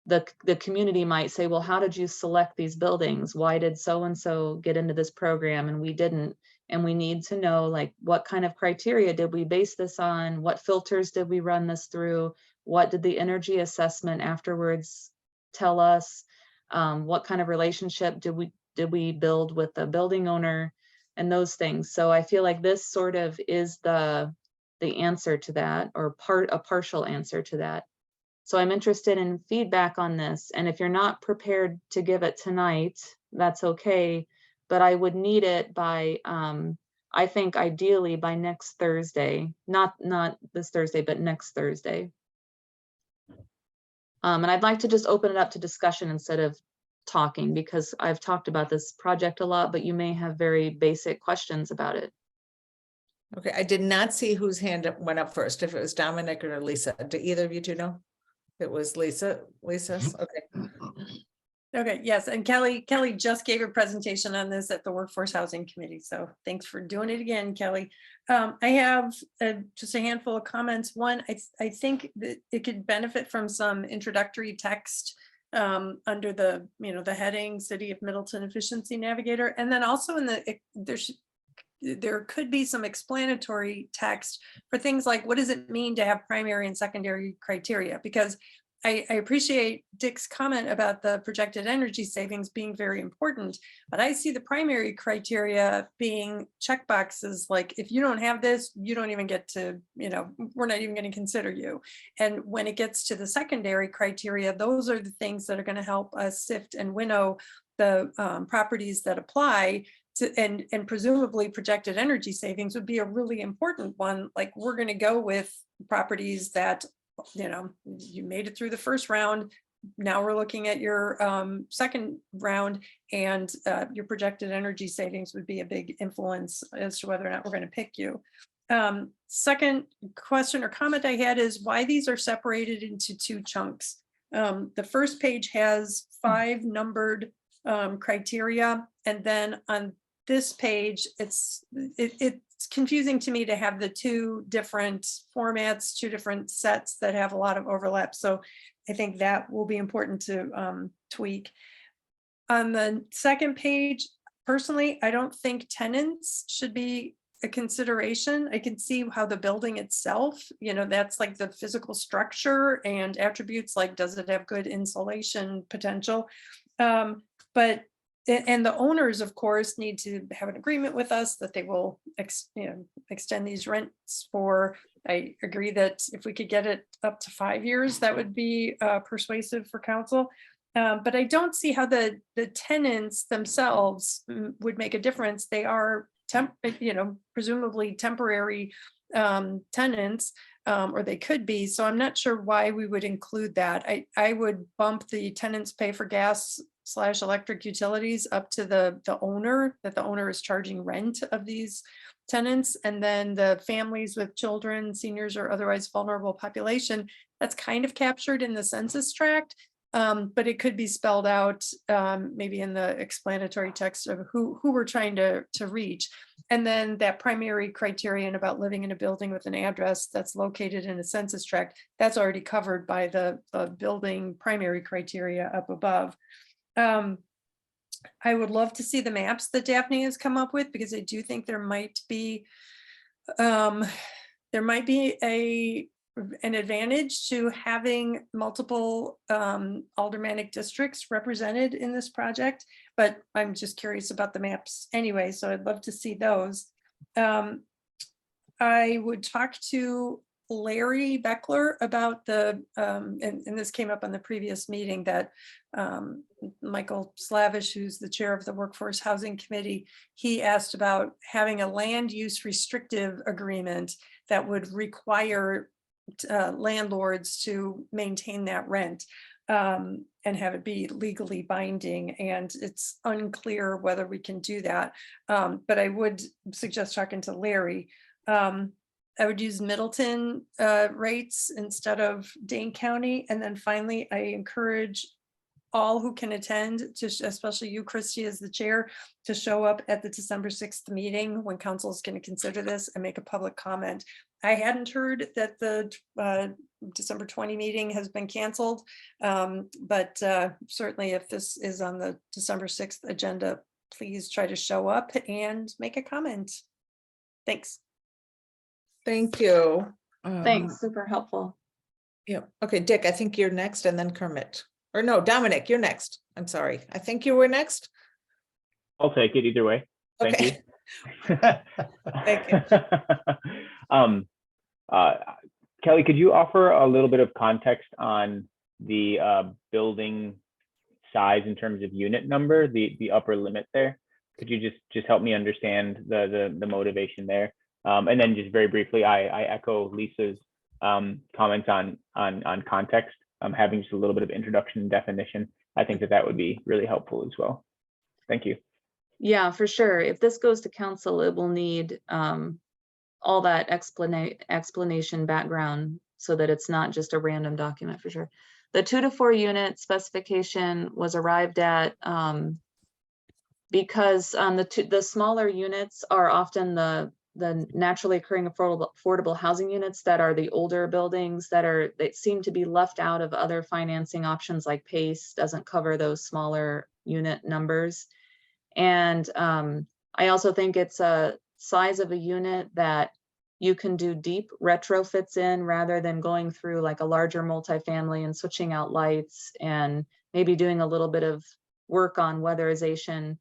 the community might say, well, how did you select these buildings? Why did so-and-so get into this program and we didn't? And we need to know, like, what kind of criteria did we base this on? What filters did we run this through? What did the energy assessment afterwards tell us? What kind of relationship did we build with the building owner, and those things? So I feel like this sort of is the answer to that, or a partial answer to that. So I'm interested in feedback on this. And if you're not prepared to give it tonight, that's okay. But I would need it by, I think ideally by next Thursday, not this Thursday, but next Thursday. And I'd like to just open it up to discussion instead of talking, because I've talked about this project a lot, but you may have very basic questions about it. Okay, I did not see whose hand went up first, if it was Dominic or Lisa. Do either of you two know? It was Lisa. Lisa's, okay. Okay, yes, and Kelly just gave a presentation on this at the Workforce Housing Committee, so thanks for doing it again, Kelly. I have just a handful of comments. One, I think that it could benefit from some introductory text under the, the heading City of Middleton Efficiency Navigator. And then also in the, there could be some explanatory text for things like, what does it mean to have primary and secondary criteria? Because I appreciate Dick's comment about the projected energy savings being very important, but I see the primary criteria being checkboxes. Like, if you don't have this, you don't even get to, we're not even going to consider you. And when it gets to the secondary criteria, those are the things that are going to help us sift and winnow the properties that apply to, and presumably projected energy savings would be a really important one. Like, we're going to go with properties that, you made it through the first round. Now we're looking at your second round, and your projected energy savings would be a big influence as to whether or not we're going to pick you. Second question or comment I had is why these are separated into two chunks. The first page has 5 numbered criteria, and then on this page, it's confusing to me to have the 2 different formats, 2 different sets that have a lot of overlap. So I think that will be important to tweak. On the second page, personally, I don't think tenants should be a consideration. I can see how the building itself, that's like the physical structure and attributes, like, does it have good insulation potential? But and the owners, of course, need to have an agreement with us that they will extend these rents for, I agree that if we could get it up to 5 years, that would be persuasive for council. But I don't see how the tenants themselves would make a difference. They are presumably temporary tenants, or they could be. So I'm not sure why we would include that. I would bump the tenants pay for gas / electric utilities up to the owner, that the owner is charging rent of these tenants. And then the families with children, seniors, or otherwise vulnerable population, that's kind of captured in the census tract. But it could be spelled out maybe in the explanatory text of who we're trying to reach. And then that primary criterion about living in a building with an address that's located in a census tract, that's already covered by the building primary criteria up above. I would love to see the maps that Daphne has come up with, because I do think there might be an advantage to having multiple aldermanic districts represented in this project, but I'm just curious about the maps anyway, so I'd love to see those. I would talk to Larry Beckler about the, and this came up on the previous meeting, that Michael Slavish, who's the chair of the Workforce Housing Committee, he asked about having a land use restrictive agreement that would require landlords to maintain that rent and have it be legally binding. And it's unclear whether we can do that. But I would suggest talking to Larry. I would use Middleton rates instead of Dane County. And then finally, I encourage all who can attend, to especially you, Christy, as the chair, to show up at the December 6th meeting when council is going to consider this and make a public comment. I hadn't heard that the December 20 meeting has been canceled, but certainly if this is on the December 6th agenda, please try to show up and make a comment. Thanks. Thank you. Thanks, super helpful. Yeah. Okay, Dick, I think you're next, and then Kermit. Or no, Dominic, you're next. I'm sorry. I think you were next. I'll take it either way. Thank Okay. you. Thank you. Kelly, could you offer a little bit of context on the building size in terms of unit number, the upper limit there? Could you just help me understand the motivation there? And then just very briefly, I echo Lisa's comments on context. Having just a little bit of introduction and definition. I think that would be really helpful as well. Thank you. Yeah, for sure. If this goes to council, it will need all that explanation background so that it's not just a random document, for sure. The 2 to 4 unit specification was arrived at because the smaller units are often the the naturally occurring affordable housing units that are the older buildings that seem to be left out of other financing options like PACE doesn't cover those smaller unit numbers. And I also think it's a size of a unit that you can do deep retrofits in rather than going through like a larger multifamily and switching out lights and maybe doing a little bit of work on weatherization.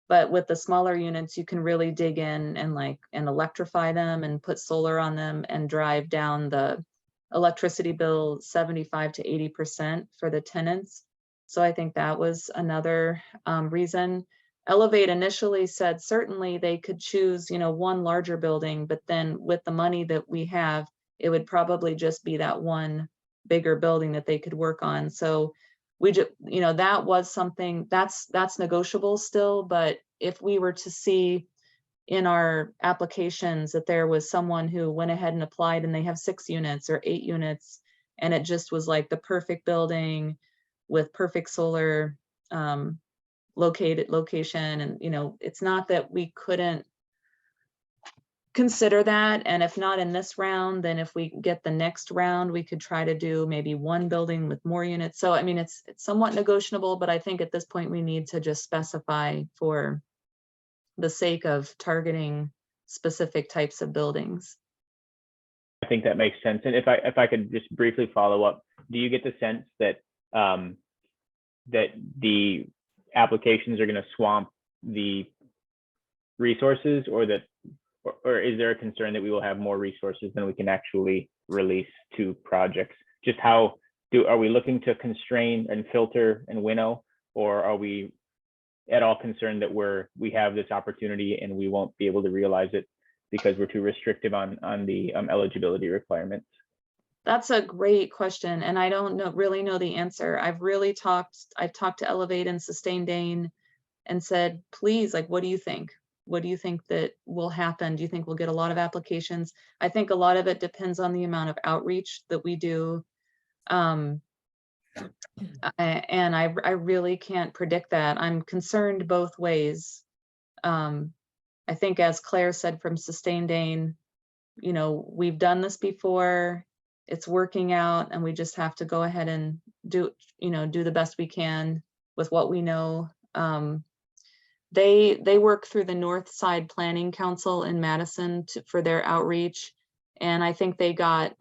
But with the smaller units, you can really dig in and electrify them and put solar on them and drive down the electricity bill 75 to 80% for the tenants. So I think that was another reason. Elevate initially said certainly they could choose, one larger building, but then with the money that we have, it would probably just be that one bigger building that they could work on. So we just, that was something that's negotiable still, but if we were to see in our applications that there was someone who went ahead and applied and they have 6 units or 8 units, and it just was like the perfect building with perfect solar location, and it's not that we couldn't consider that, and if not in this round, then if we get the next round, we could try to do maybe one building with more units. So I mean, it's somewhat negotiable, but I think at this point we need to just specify for the sake of targeting specific types of buildings. I think that makes sense. And if I could just briefly follow up, do you get the sense that that the applications are going to swamp the resources, or is there a concern that we will have more resources than we can actually release to projects? Just are we looking to constrain and filter and winnow, or are we at all concerned that we have this opportunity and we won't be able to realize it because we're too restrictive on the eligibility requirements? That's a great question, and I don't really know the answer. I've talked to Elevate and Sustain Dane and said, please, what do you think? What do you think that will happen? Do you think we'll get a lot of applications? I think a lot of it depends on the amount of outreach that we do. And I really can't predict that. I'm concerned both ways. I think, as Claire said from Sustain Dane, we've done this before. It's working out, and we just have to go ahead and do the best we can with what we know. They work through the North Side Planning Council in Madison for their outreach, and I think they got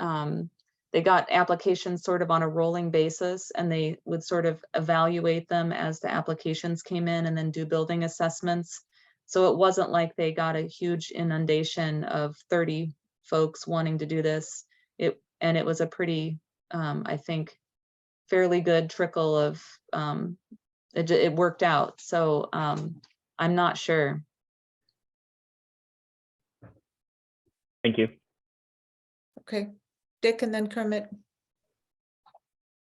applications sort of on a rolling basis, and they would sort of evaluate them as the applications came in and then do building assessments. So it wasn't like they got a huge inundation of 30 folks wanting to do this. And it was a pretty, I think, fairly good trickle of, it worked out. So I'm not sure. Thank you. Okay, Dick and then Kermit.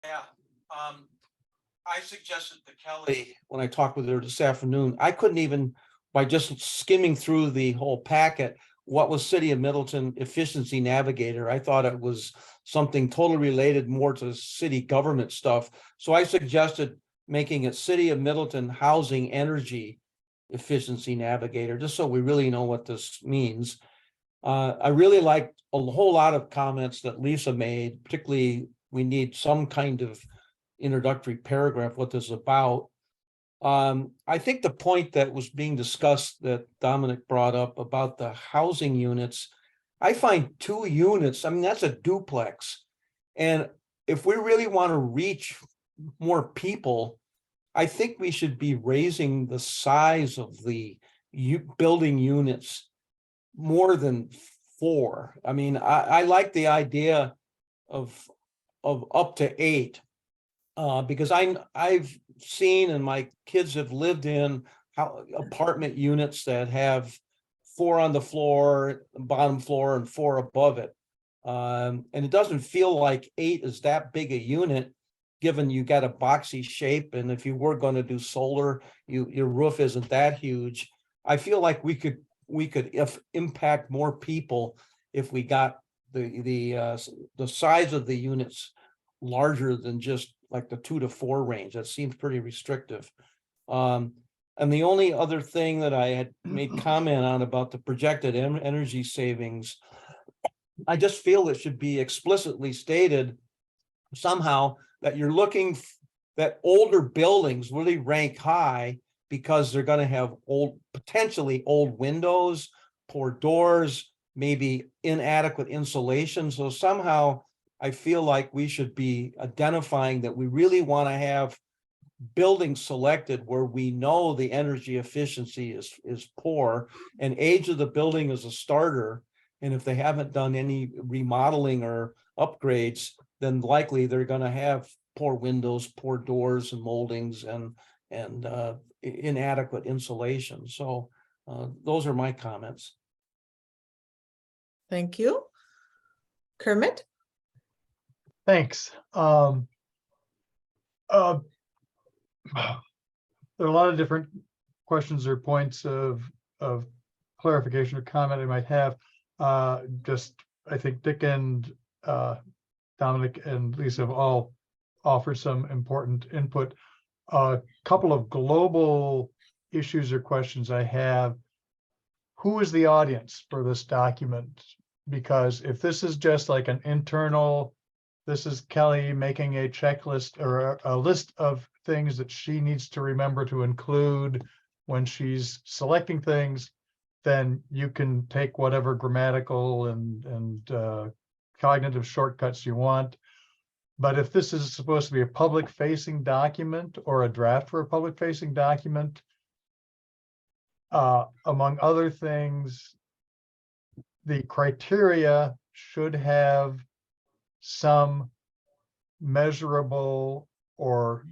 Yeah, I suggested to Kelly when I talked with her this afternoon, I couldn't even, by just skimming through the whole packet, what was City of Middleton Efficiency Navigator. I thought it was something totally related more to city government stuff. So I suggested making it City of Middleton Housing Energy Efficiency Navigator, just so we really know what this means. I really liked a whole lot of comments that Lisa made, particularly we need some kind of introductory paragraph, what this is about. I think the point that was being discussed that Dominic brought up about the housing units, I find 2 units, I mean, that's a duplex. And if we really want to reach more people, I think we should be raising the size of the building units more than 4. I mean, I like the idea of up to 8. Because I've seen, and my kids have lived in apartment units that have 4 on the floor, bottom floor, and 4 above it. And it doesn't feel like 8 is that big a unit, given you got a boxy shape. And if you were going to do solar, your roof isn't that huge. I feel like we could impact more people if we got the size of the units larger than just like the 2 to 4 range. That seems pretty restrictive. And the only other thing that I had made comment on about the projected energy savings, I just feel it should be explicitly stated somehow that you're looking that older buildings really rank high because they're going to have potentially old windows, poor doors, maybe inadequate insulation. So somehow I feel like we should be identifying that we really want to have buildings selected where we know the energy efficiency is poor, and age of the building is a starter. And if they haven't done any remodeling or upgrades, then likely they're going to have poor windows, poor doors and moldings, and inadequate insulation. So those are my comments. Thank you. Kermit? Thanks. There are a lot of different questions or points of clarification or comment I might have. Just, I think Dick and Dominic and Lisa have all offered some important input. A couple of global issues or questions I have. Who is the audience for this document? Because if this is just like an internal, this is Kelly making a checklist or a list of things that she needs to remember to include when she's selecting things, then you can take whatever grammatical and cognitive shortcuts you want. But if this is supposed to be a public facing document or a draft for a public facing document, among other things, the criteria should have some measurable or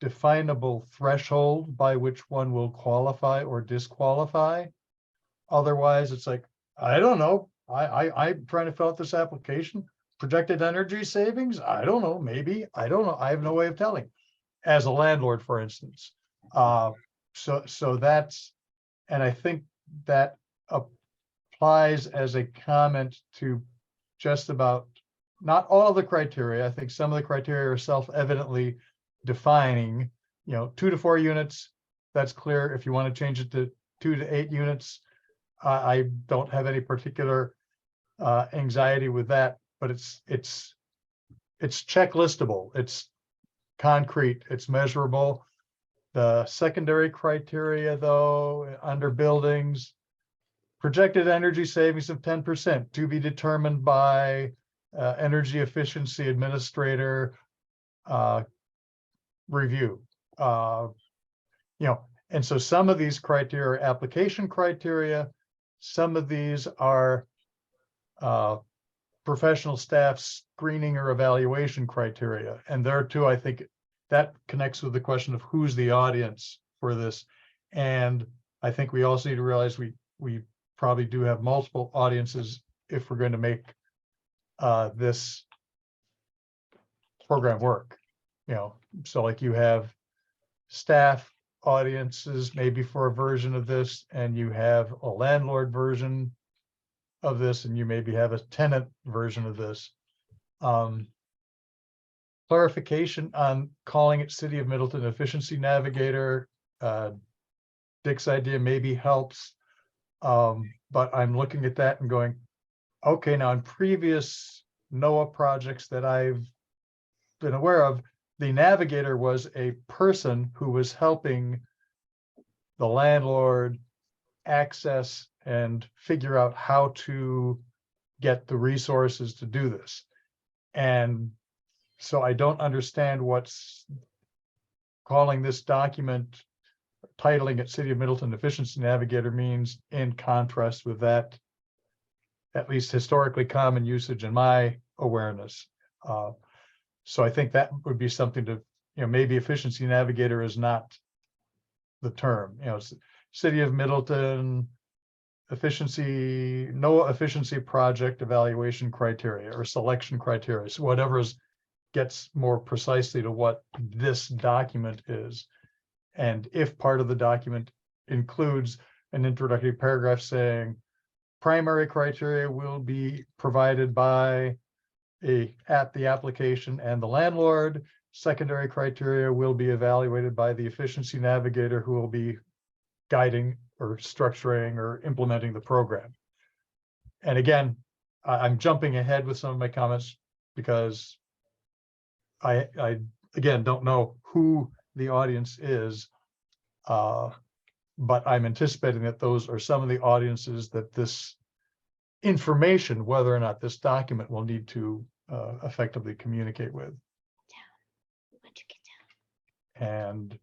definable threshold by which one will qualify or disqualify. Otherwise, it's like, I don't know. I'm trying to fill out this application. Projected energy savings? I don't know. Maybe. I don't know. I have no way of telling. As a landlord, for instance. So that's, and I think that applies as a comment to just about not all of the criteria. I think some of the criteria are self-evidently defining, 2 to 4 units. That's clear. If you want to change it to 2 to 8 units, I don't have any particular anxiety with that, but it's checklistable. It's concrete. It's measurable. The secondary criteria, though, under buildings, projected energy savings of 10% to be determined by energy efficiency administrator review. And so some of these criteria are application criteria. Some of these are professional staff screening or evaluation criteria. And there too, I think that connects with the question of who's the audience for this. And I think we also need to realize we probably do have multiple audiences if we're going to make this program work. So like you have staff audiences maybe for a version of this, and you have a landlord version of this, and you maybe have a tenant version of this. Clarification on calling it City of Middleton Efficiency Navigator. Dick's idea maybe helps, but I'm looking at that and going, okay, now in previous NOAA projects that I've been aware of, the navigator was a person who was helping the landlord access and figure out how to get the resources to do this. And so I don't understand what's calling this document, titling it City of Middleton Efficiency Navigator means in contrast with that, at least historically common usage in my awareness. So I think that would be something to, maybe Efficiency Navigator is not the term, City of Middleton efficiency, NOAA efficiency project evaluation criteria or selection criteria. So whatever gets more precisely to what this document is. And if part of the document includes an introductory paragraph saying primary criteria will be provided by at the application and the landlord, secondary criteria will be evaluated by the efficiency navigator, who will be guiding or structuring or implementing the program. And again, I'm jumping ahead with some of my comments because I again don't know who the audience is, but I'm anticipating that those are some of the audiences that this information, whether or not this document, will need to effectively communicate with. And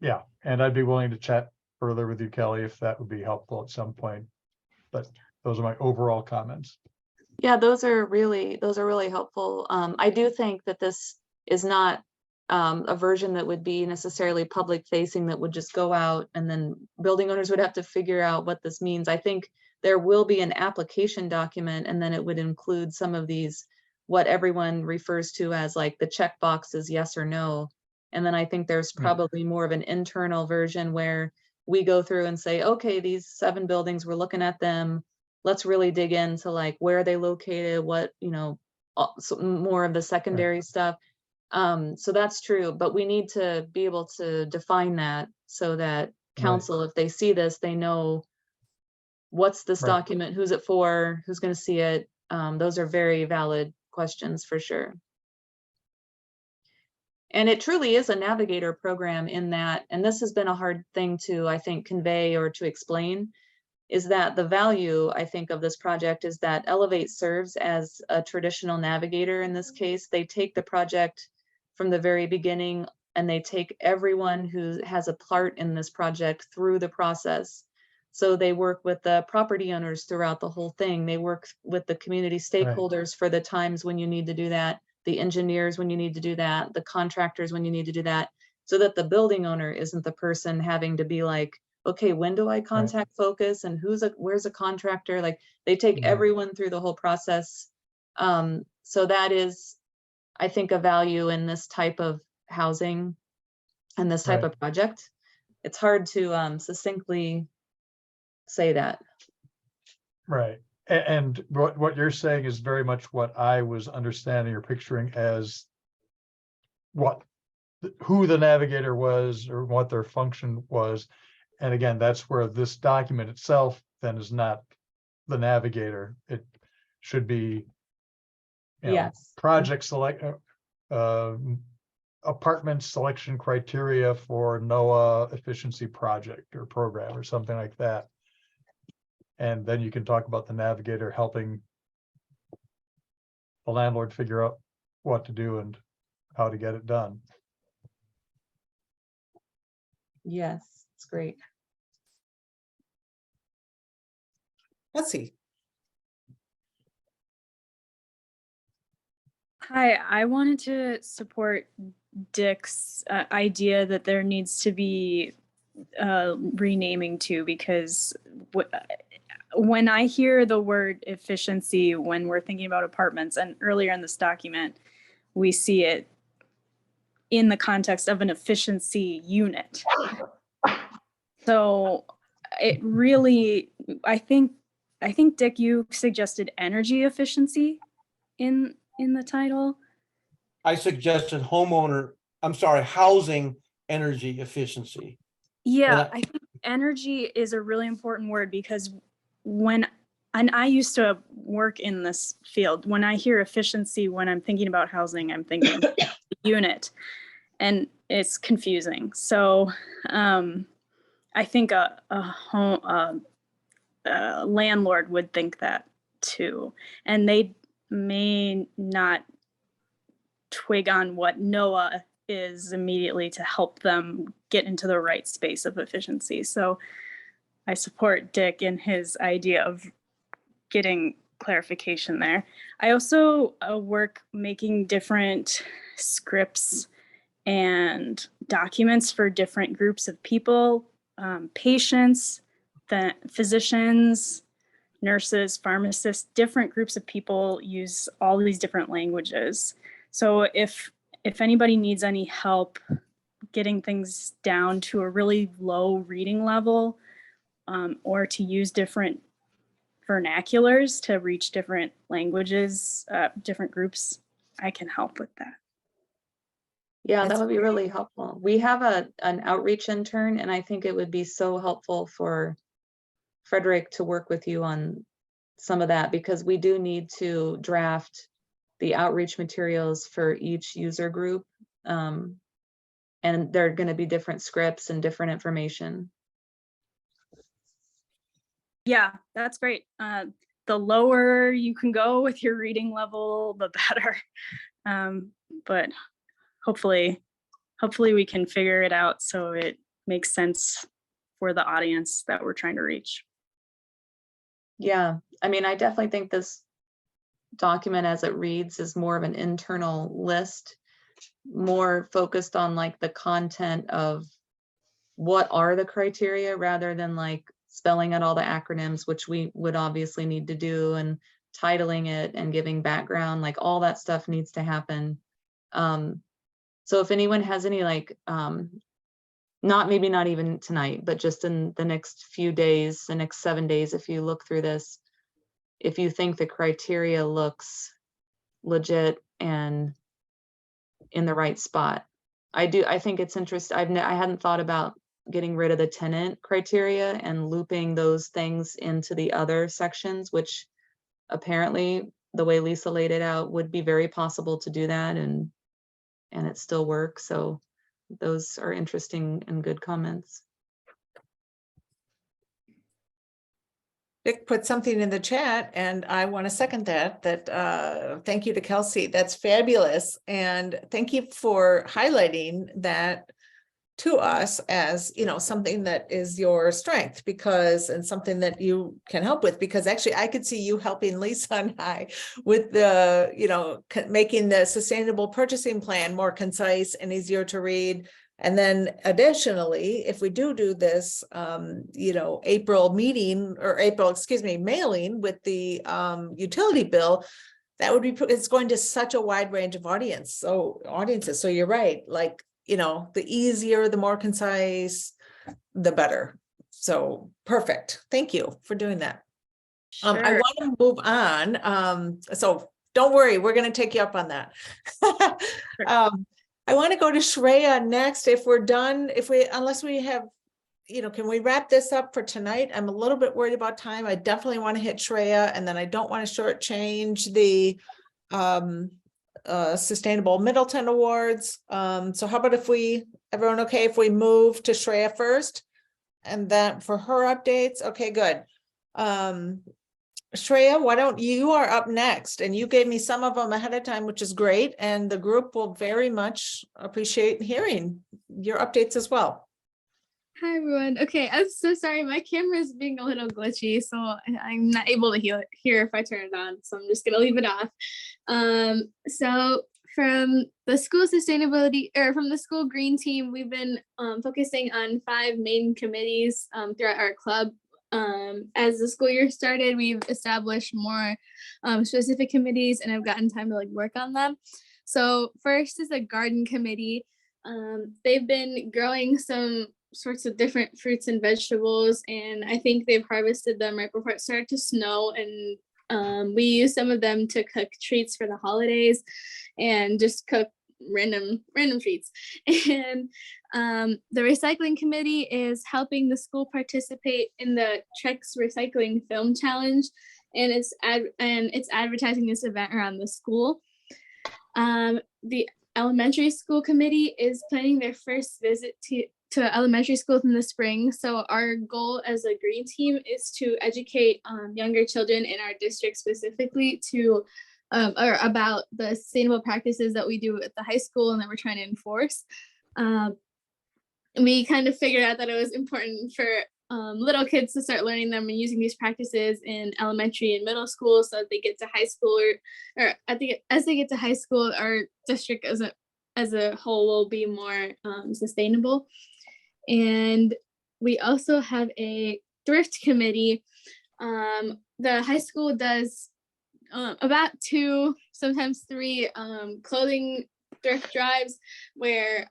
yeah, and I'd be willing to chat further with you, Kelly, if that would be helpful at some point. But those are my overall comments. Yeah, those are really helpful. I do think that this is not a version that would be necessarily public facing, that would just go out and then building owners would have to figure out what this means. I think there will be an application document, and then it would include some of these, what everyone refers to as like the check boxes, yes or no. And then I think there's probably more of an internal version where we go through and say, okay, these 7 buildings, we're looking at them. Let's really dig into like where are they located, what, you know, more of the secondary stuff. So that's true, but we need to be able to define that so that council, if they see this, they know what's this document, who's it for, who's going to see it. Those are very valid questions for sure. And it truly is a navigator program in that, and this has been a hard thing to, I think, convey or to explain, is that the value, I think, of this project is that Elevate serves as a traditional navigator in this case. They take the project from the very beginning and they take everyone who has a part in this project through the process. So they work with the property owners throughout the whole thing. They work with the community stakeholders for the times when you need to do that, the engineers when you need to do that, the contractors when you need to do that, so that the building owner isn't the person having to be like, okay, when do I contact Focus and where's a contractor? Like they take everyone through the whole process. So that is, I think, a value in this type of housing and this type of project. It's hard to succinctly say that. Right. And what you're saying is very much what I was understanding or picturing as who the navigator was or what their function was. And again, that's where this document itself then is not the navigator. It should be, you know, project select, apartment selection criteria for NOAA efficiency project or program or something like that. And then you can talk about the navigator helping the landlord figure out what to do and how to get it done. Yes, it's great. Betsy. Hi, I wanted to support Dick's idea that there needs to be renaming too, because when I hear the word efficiency, when we're thinking about apartments, and earlier in this document, we see it in the context of an efficiency unit. So it really, I think Dick, you suggested energy efficiency in the title. I suggested housing energy efficiency. Yeah, I think energy is a really important word because and I used to work in this field. When I hear efficiency, when I'm thinking about housing, I'm thinking unit, and it's confusing. So I think a landlord would think that too, and they may not twig on what NOAA is immediately to help them get into the right space of efficiency. So I support Dick in his idea of getting clarification there. I also work making different scripts and documents for different groups of people, patients, physicians, nurses, pharmacists, different groups of people use all these different languages. So if anybody needs any help getting things down to a really low reading level, or to use different vernaculars to reach different languages, different groups, I can help with that. Yeah, that That's would be really helpful. We have an outreach intern, and I think it would be so helpful for Frederick to work with you on some of that, because we do need to draft the outreach materials for each user group. And there are going to be different scripts and different information. Yeah, that's great. The lower you can go with your reading level, the better. But hopefully we can figure it out so it makes sense for the audience that we're trying to reach. Yeah, I mean, I definitely think this document as it reads is more of an internal list, more focused on like the content of what are the criteria rather than like spelling out all the acronyms, which we would obviously need to do, and titling it and giving background, like all that stuff needs to happen. So if anyone has any like, maybe not even tonight, but just in the next few days, the next 7 days, if you look through this, if you think the criteria looks legit and in the right spot. I think it's interesting. I hadn't thought about getting rid of the tenant criteria and looping those things into the other sections, which apparently the way Lisa laid it out would be very possible to do that, and it still works. So those are interesting and good comments. Dick put something in the chat, and I want to second that, thank you to Kelsey. That's fabulous. And thank you for highlighting that to us as, you know, something that is your strength, and something that you can help with, because actually I could see you helping Lisa and I with the, you know, making the sustainable purchasing plan more concise and easier to read. And then additionally, if we do this, you know, mailing with the utility bill, that would be, it's going to such a wide range of audiences. So you're right, like, you know, the easier, the more concise, the better. So perfect. Thank you for doing that. I Sure. want to move on. So don't worry, we're going to take you up on that. I want to go to Shreya next. If we're done, unless we have, you know, can we wrap this up for tonight? I'm a little bit worried about time. I definitely want to hit Shreya, and then I don't want to shortchange the Sustainable Middleton Awards. So how about everyone okay if we move to Shreya first, and then for her updates? Okay, good. Shreya, you are up next, and you gave me some of them ahead of time, which is great. And the group will very much appreciate hearing your updates as well. Hi everyone. Okay, I'm so sorry. My camera is being a little glitchy, so I'm not able to hear if I turn it on. So I'm just gonna leave it off. So from the school sustainability, or from the school green team, we've been focusing on 5 main committees throughout our club. As the school year started, we've established more specific committees, and I've gotten time to like work on them. So first is the garden committee. They've been growing some sorts of different fruits and vegetables, and I think they've harvested them right before it started to snow, and we use some of them to cook treats for the holidays and just cook random treats. And the recycling committee is helping the school participate in the Trex Recycling Film Challenge, and it's advertising this event around the school. The elementary school committee is planning their first visit to elementary schools in the spring. So our goal as a green team is to educate younger children in our district specifically or about the sustainable practices that we do at the high school and that we're trying to enforce. We kind of figured out that it was important for little kids to start learning them and using these practices in elementary and middle school, so that they get to high school, or as they get to high school, our district as a whole will be more sustainable. And we also have a thrift committee. The high school does about 2, sometimes 3 clothing thrift drives, where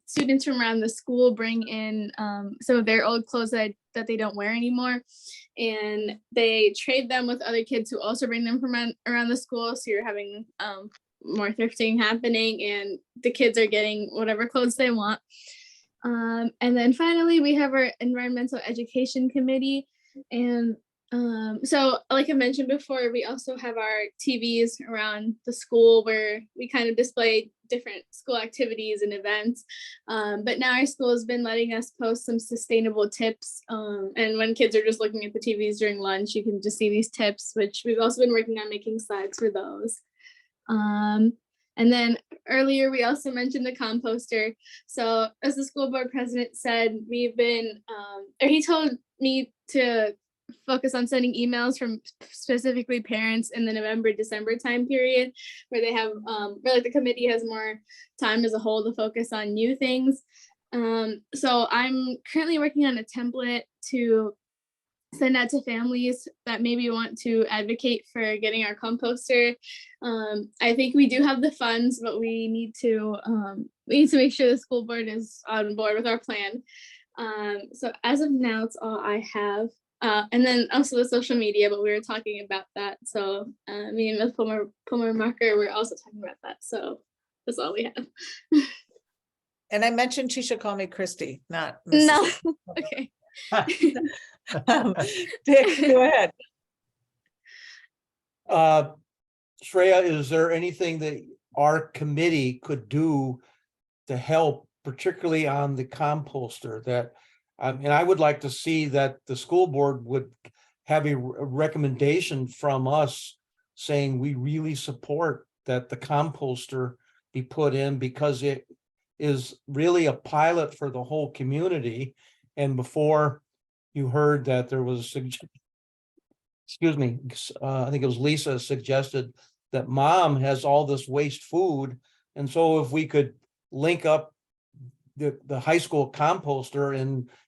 students from around the school bring in some of their old clothes that they don't wear anymore, and they trade them with other kids who also bring them from around the school. So you're having more thrifting happening and the kids are getting whatever clothes they want. And then finally, we have our environmental education committee. And so like I mentioned before, we also have our TVs around the school where we kind of display different school activities and events. But now our school has been letting us post some sustainable tips. And when kids are just looking at the TVs during lunch, you can just see these tips, which we've also been working on making slides for those. And then earlier, we also mentioned the composter. So as the school board president said, we've been, or he told me to focus on sending emails from specifically parents in the November, December time period, where they have, where like the committee has more time as a whole to focus on new things. So I'm currently working on a template to send out to families that maybe want to advocate for getting our composter. I think we do have the funds, but we need to make sure the school board is on board with our plan. So as of now, it's all I have. And then also the social media, but we were talking about that. So me and Ms. Palmer Marker, we're also talking about that. So that's all we have. And I mentioned she should call me Christy, not Mrs. No, okay. Dick, go ahead. Shreya, is there anything that our committee could do to help, particularly on the composter? That, and I would like to see that the school board would have a recommendation from us saying we really support that the composter be put in, because it is really a pilot for the whole community. And before you heard that there was, excuse me, I think it was Lisa suggested that mom has all this waste food. And so if we could link up the high school composter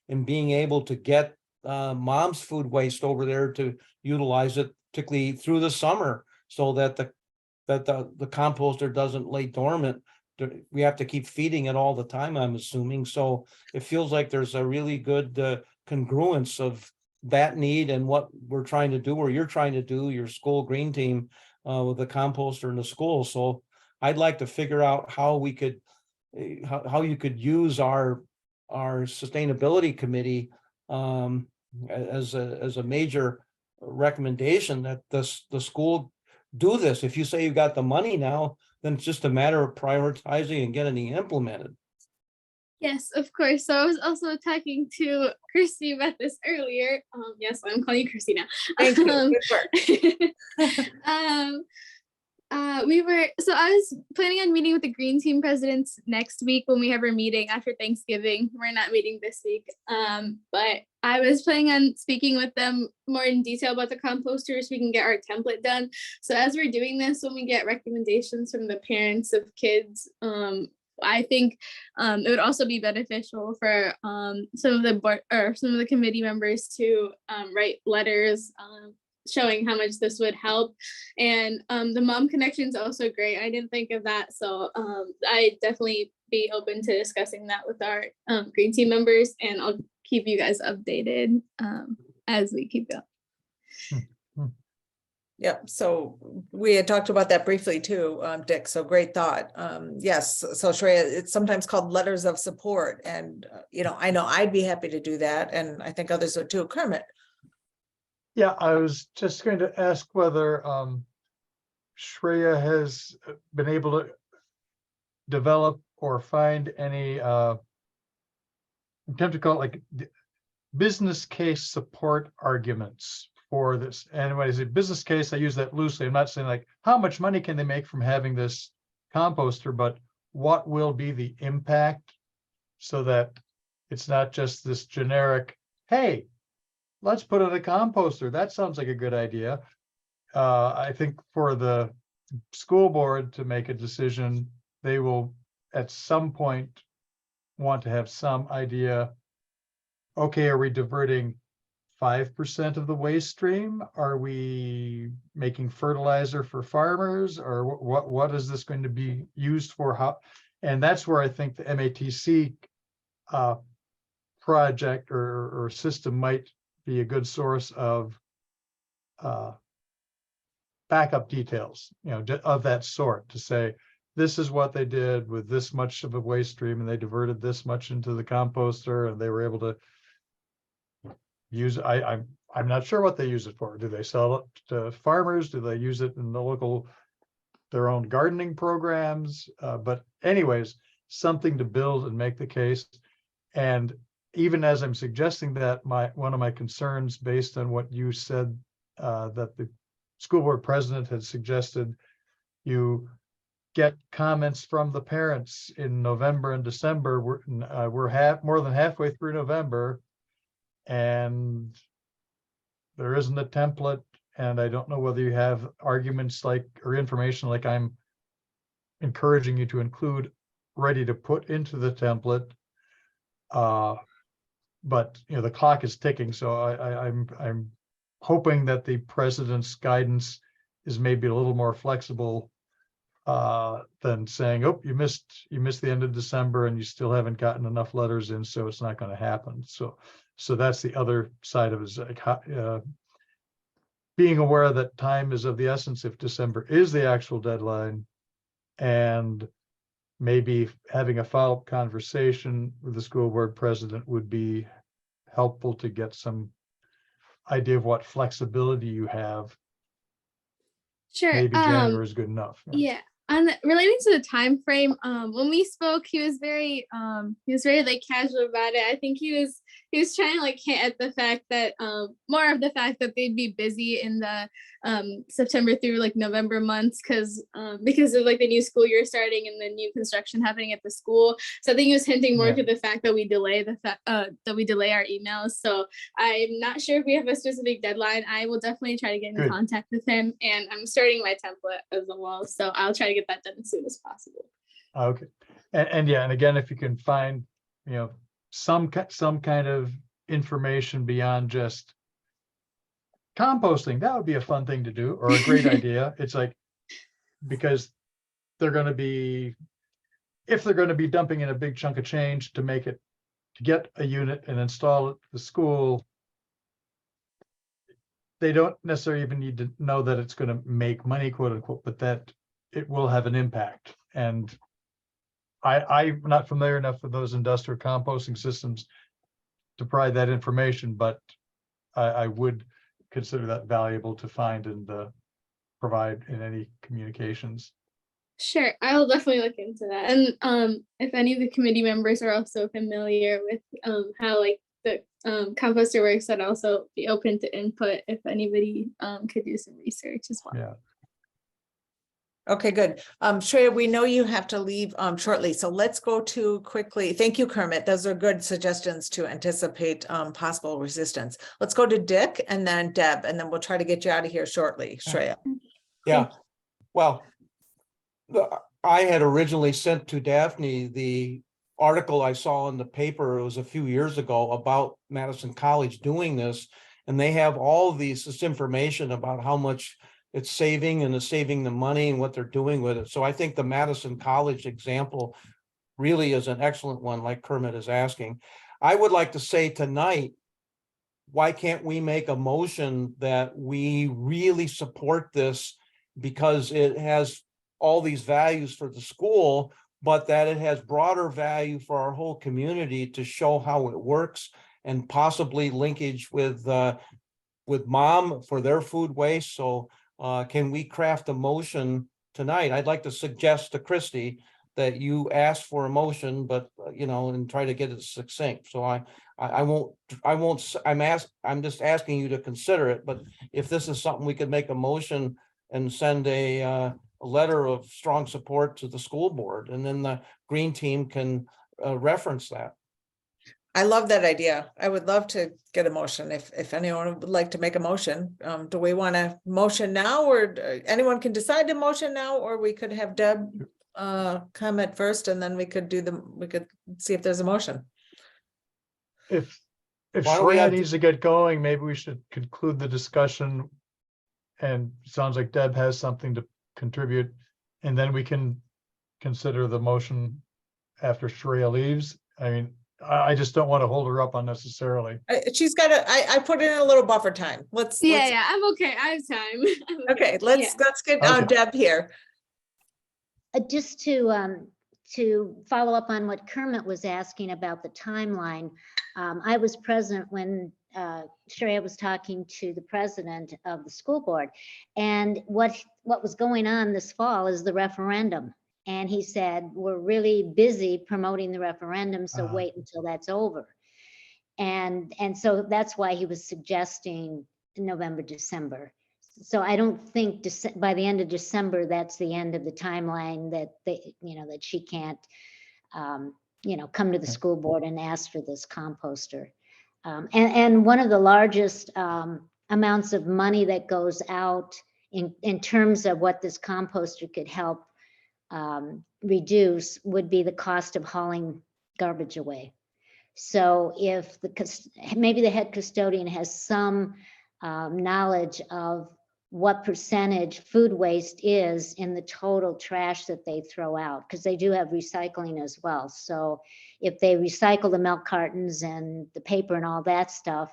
and being able to get mom's food waste over there to utilize it, particularly through the summer, so that the composter doesn't lay dormant. We have to keep feeding it all the time, I'm assuming. So it feels like there's a really good congruence of that need and what we're trying to do, or you're trying to do, your school green team with the composter in the school. So I'd like to figure out how we could, how you could use our sustainability committee as a major recommendation that the school do this. If you say you've got the money now, then it's just a matter of prioritizing and getting it implemented. Yes, of course. So I was also talking to Christy about this earlier. Yes, I'm calling you Christy now. Thank you. Good work. So I was planning on meeting with the green team presidents next week when we have our meeting after Thanksgiving. We're not meeting this week. But I was planning on speaking with them more in detail about the composter so we can get our template done. So as we're doing this, when we get recommendations from the parents of kids, I think it would also be beneficial for some of the board or some of the committee members to write letters showing how much this would help. And the mom connection is also great. I didn't think of that. So I'd definitely be open to discussing that with our green team members, and I'll keep you guys updated as we keep going. Yep. So we had talked about that briefly too, Dick. So great thought. Yes. So Shreya, it's sometimes called letters of support. And, I know I'd be happy to do that. And I think others would too. Kermit. Yeah, I was just going to ask whether Shreya has been able to develop or find any, I'm tempted to call it like business case support arguments for this. And when I say business case, I use that loosely. I'm not saying like how much money can they make from having this composter, but what will be the impact, so that it's not just this generic, hey, let's put in a composter. That sounds like a good idea. I think for the school board to make a decision, they will at some point want to have some idea, okay, are we diverting 5% of the waste stream? Are we making fertilizer for farmers? Or what is this going to be used for? How? And that's where I think the MATC project or system might be a good source of backup details, of that sort, to say, this is what they did with this much of a waste stream, and they diverted this much into the composter, and they were able to use, I'm not sure what they use it for. Do they sell it to farmers? Do they use it in the local, their own gardening programs? But anyways, something to build and make the case. And even as I'm suggesting that, one of my concerns, based on what you said, that the school board president had suggested you get comments from the parents in November and December. We're more than halfway through November, and there isn't a template, and I don't know whether you have arguments or information like I'm encouraging you to include ready to put into the template. But the clock is ticking, so I'm hoping that the president's guidance is maybe a little more flexible than saying, oh, you missed the end of December and you still haven't gotten enough letters in, so it's not going to happen. So that's the other side of it, is like, being aware that time is of the essence if December is the actual deadline, and maybe having a follow-up conversation with the school board president would be helpful to get some idea of what flexibility you have. Sure. Maybe January is good enough. Yeah. Relating to the time frame, when we spoke, he was very like casual about it. I think he was trying to like hint at the fact that more of the fact that they'd be busy in the September through like November months because of like the new school year starting and the new construction happening at the school. So I think he was hinting more to the fact that we delay our emails. So I'm not sure if we have a specific deadline. I will definitely try to get in contact with him, and I'm starting my template as well. So I'll try to get that done as soon as possible. Okay. And yeah, and again, if you can find, some kind of information beyond just composting, that would be a fun thing to do, or a great idea. It's like, because if they're going to be dumping in a big chunk of change to get a unit and install it at the school, they don't necessarily even need to know that it's going to make money, quote unquote, but that it will have an impact. And I'm not familiar enough with those industrial composting systems to provide that information, but I would consider that valuable to find and provide in any communications. Sure, I will definitely look into that. And if any of the committee members are also familiar with how like the composter works, I'd also be open to input if anybody could do some research as well. Yeah. Okay, good. Shreya, we know you have to leave shortly, so let's go to quickly. Thank you, Kermit. Those are good suggestions to anticipate possible resistance. Let's go to Dick and then Deb, and then we'll try to get you out of here shortly. Shreya. Yeah, well, I had originally sent to Daphne the article I saw in the paper, it was a few years ago, about Madison College doing this, and they have all this information about how much it's saving and it's saving the money and what they're doing with it. So I think the Madison College example really is an excellent one, like Kermit is asking. I would like to say tonight, why can't we make a motion that we really support this because it has all these values for the school, but that it has broader value for our whole community to show how it works, and possibly linkage with mom for their food waste. So can we craft a motion tonight? I'd like to suggest to Christy that you ask for a motion, but and try to get it succinct. So I'm just asking you to consider it. But if this is something we could make a motion and send a letter of strong support to the school board, and then the green team can reference that. I love that idea. I would love to get a motion if anyone would like to make a motion. Do we want a motion now, or anyone can decide to motion now, or we could have Deb comment first, and then we could see if there's a motion. If Why don't we Shreya have- needs to get going, maybe we should conclude the discussion. And sounds like Deb has something to contribute, and then we can consider the motion after Shreya leaves. I mean, I just don't want to hold her up unnecessarily. She's got I put in a little buffer time. Let's, Yeah, yeah, I'm okay. I have time. I'm okay, let's get Okay. Deb here. Just to follow up on what Kermit was asking about the timeline, I was present when Shreya was talking to the president of the school board, and what was going on this fall is the referendum. And he said, we're really busy promoting the referendum, so wait until that's over. And so that's why he was suggesting November, December. So I don't think by the end of December, that's the end of the timeline that that she can't, come to the school board and ask for this composter. And one of the largest amounts of money that goes out in terms of what this composter could help reduce would be the cost of hauling garbage away. So if maybe the head custodian has some knowledge of what percentage food waste is in the total trash that they throw out, because they do have recycling as well. So if they recycle the milk cartons and the paper and all that stuff,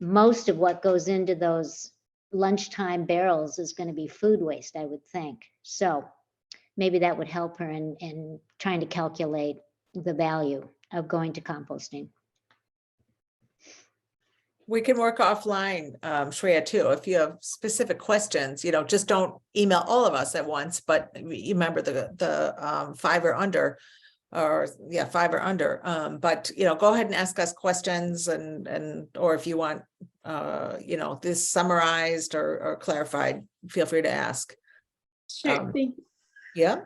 most of what goes into those lunchtime barrels is going to be food waste, I would think. So maybe that would help her in trying to calculate the value of going to composting. We can work offline, Shreya, too. If you have specific questions, just don't email all of us at once, but remember the 5 or under, or 5 or under. But, go ahead and ask us questions or if you want, this summarized or clarified, feel free to ask. Sure. Yeah.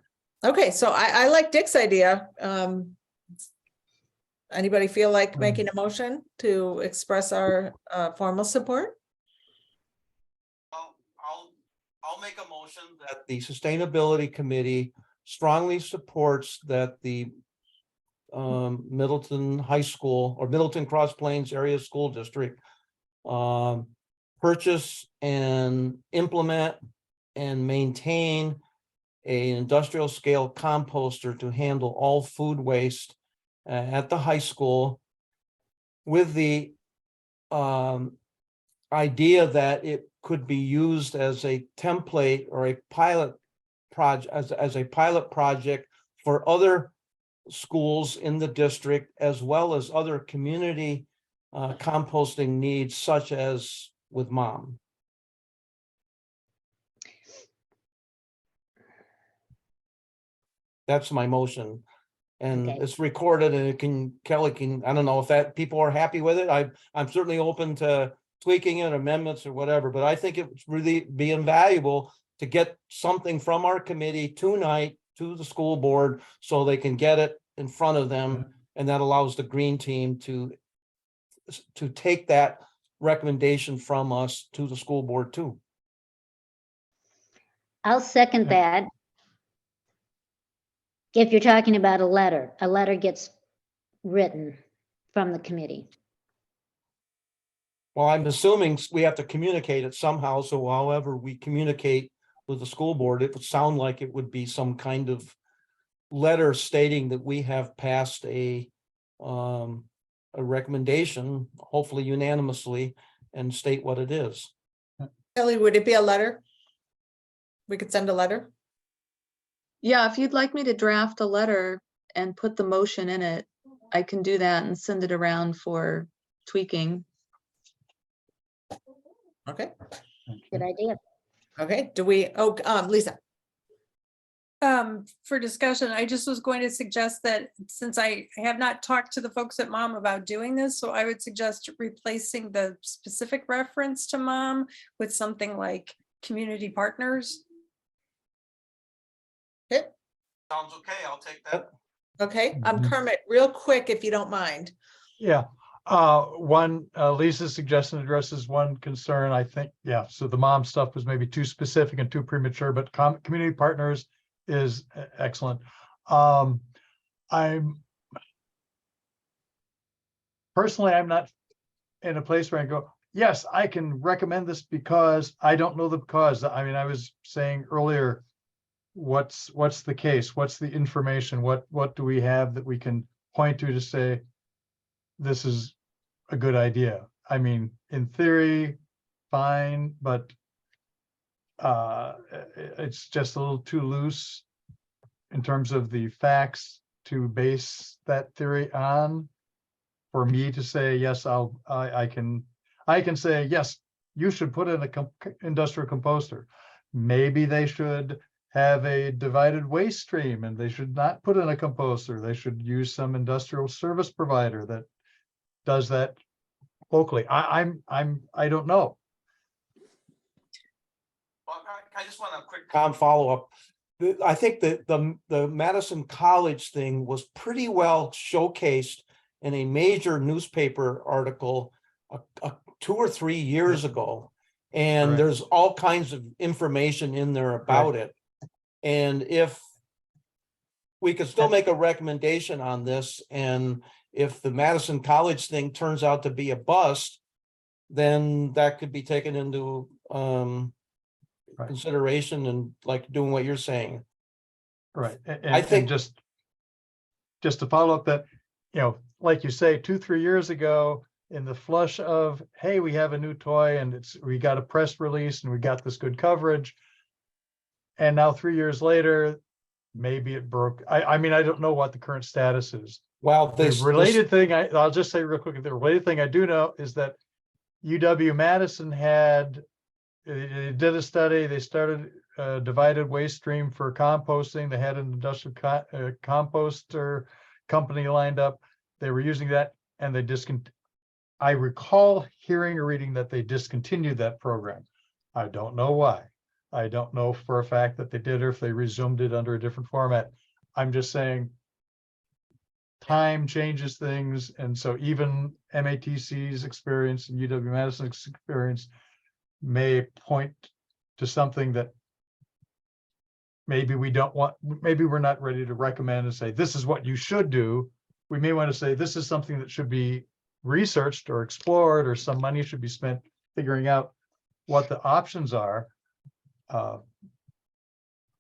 Okay. So I like Dick's idea. Anybody feel like making a motion to express our formal support? I'll make a motion that the Sustainability Committee strongly supports that the Middleton High School or Middleton Cross Plains Area School District purchase and implement and maintain an industrial scale composter to handle all food waste at the high school, with the idea that it could be used as a template or a pilot project, as a pilot project for other schools in the district, as well as other community composting needs, such as with Mom. That's my motion. And Okay. it's recorded and Kelly can, I don't know if that people are happy with it. I'm certainly open to tweaking it, amendments or whatever, but I think it's really be invaluable to get something from our committee tonight to the school board so they can get it in front of them. And that allows the green team to take that recommendation from us to the school board too. I'll second that. If you're talking about a letter gets written from the committee. Well, I'm assuming we have to communicate it somehow. So however we communicate with the school board, it would sound like it would be some kind of letter stating that we have passed a recommendation, hopefully unanimously, and state what it is. Kelly, would it be a letter? We could send a letter? Yeah, if you'd like me to draft a letter and put the motion in it, I can do that and send it around for tweaking. Okay. Good idea. Okay. Do we, Lisa? For discussion, I just was going to suggest that since I have not talked to the folks at Mom about doing this, so I would suggest replacing the specific reference to Mom with something like community partners. Okay. Sounds okay. I'll take that. Okay. Mhm. Kermit, real quick, if you don't mind. Yeah, Lisa's suggestion addresses one concern, I think. Yeah, so the mom stuff was maybe too specific and too premature, but community partners is excellent. I'm not in a place where I go, yes, I can recommend this because I don't know the cause. I mean, I was saying earlier, what's the case? What's the information? What do we have that we can point to say, this is a good idea. I mean, in theory, fine, but it's just a little too loose in terms of the facts to base that theory on. For me to say, yes, I can say, yes, you should put in a industrial composter. Maybe they should have a divided waste stream and they should not put in a composter. They should use some industrial service provider that does that locally. I don't know. Well, I just want a quick follow-up. I think that the Madison College thing was pretty well showcased in a major newspaper article 2 or 3 years ago. And Right. there's all kinds of information in there about it. And if we could still make a recommendation on this, and if the Madison College thing turns out to be a bust, then that could be taken into consideration and like doing what you're saying. Right. And I think- and just to follow up that, you know, like you say, 2-3 years ago, in the flush of, hey, we have a new toy and we got a press release and we got this good coverage. And now 3 years later, maybe it broke. I mean, I don't know what the current status is. Well, The related thing, I'll just say real quick, the related thing I do know is that UW-Madison they did a study, they started a divided waste stream for composting. They had an industrial composter company lined up. They were using that and they I recall hearing or reading that they discontinued that program. I don't know why. I don't know for a fact that they did or if they resumed it under a different format. I'm just saying time changes things. And so even MATC's experience and UW-Madison's experience may point to something that maybe we're not ready to recommend and say, this is what you should do. We may want to say, this is something that should be researched or explored, or some money should be spent figuring out what the options are.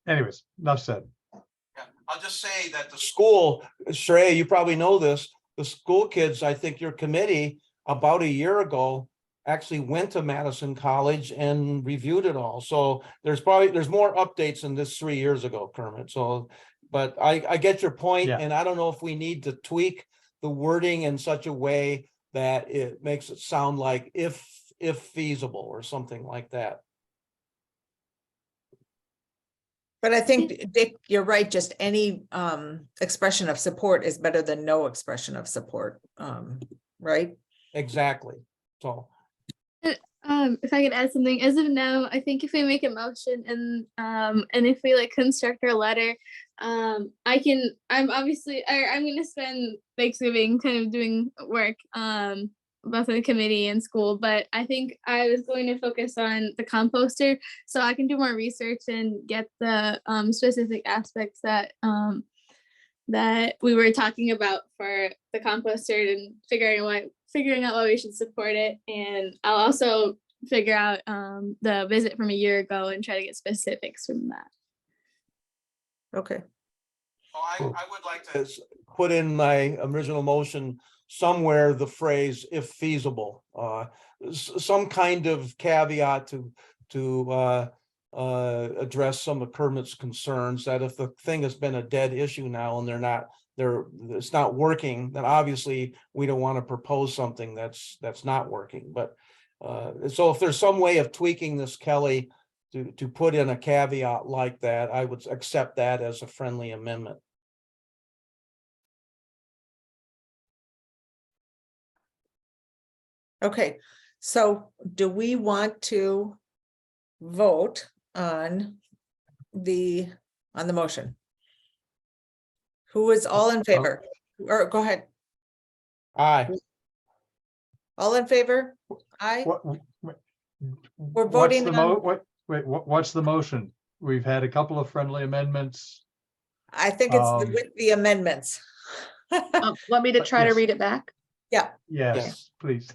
Anyways, enough said. Yeah, I'll just say that the school, Shrey, you probably know this, the school kids, I think your committee about a year ago actually went to Madison College and reviewed it all. So there's more updates than this 3 years ago, Kermit. So, but I get your point, Yeah. and I don't know if we need to tweak the wording in such a way that it makes it sound like if feasible or something like that. But I think, Dick, you're right, just any expression of support is better than no expression of support, right? Exactly. So If I could add something, as of now, I think if we make a motion and if we like construct our letter, I'm gonna spend Thanksgiving kind of doing work both in the committee and school, but I think I was going to focus on the composter so I can do more research and get the specific aspects that that we were talking about for the composter and figuring out why we should support it. And I'll also figure out the visit from a year ago and try to get specifics from that. Okay. I would like to put in my original motion somewhere the phrase "if feasible," some kind of caveat to address some of Kermit's concerns, that if the thing has been a dead issue now and it's not working, then obviously we don't want to propose something that's not working. But so if there's some way of tweaking this, Kelly, to put in a caveat like that, I would accept that as a friendly amendment. Okay, so do we want to vote on the motion? Who is all in favor? Or go ahead. Aye. All in favor? Aye. We're What's voting the on, what's the motion? We've had a couple of friendly amendments. I think it's Um, with the amendments. Want me to try to Yes. read it back? Yeah, Yes, please.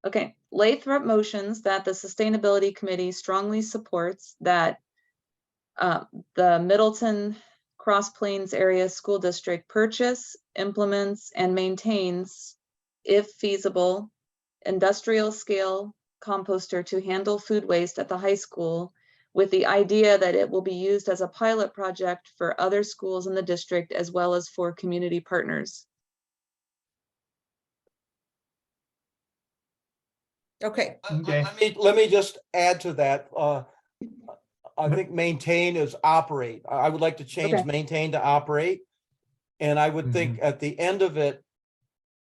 Okay, Lathrop motions that the Sustainability Committee strongly supports that the Middleton Cross Plains Area School District purchase, implements, and maintains if feasible, industrial scale composter to handle food waste at the high school, with the idea that it will be used as a pilot project for other schools in the district as well as for community partners. Okay, Okay. Let me just add to that. I think maintain is operate. I would like to change Okay. maintain to operate. And I would think at the end of it,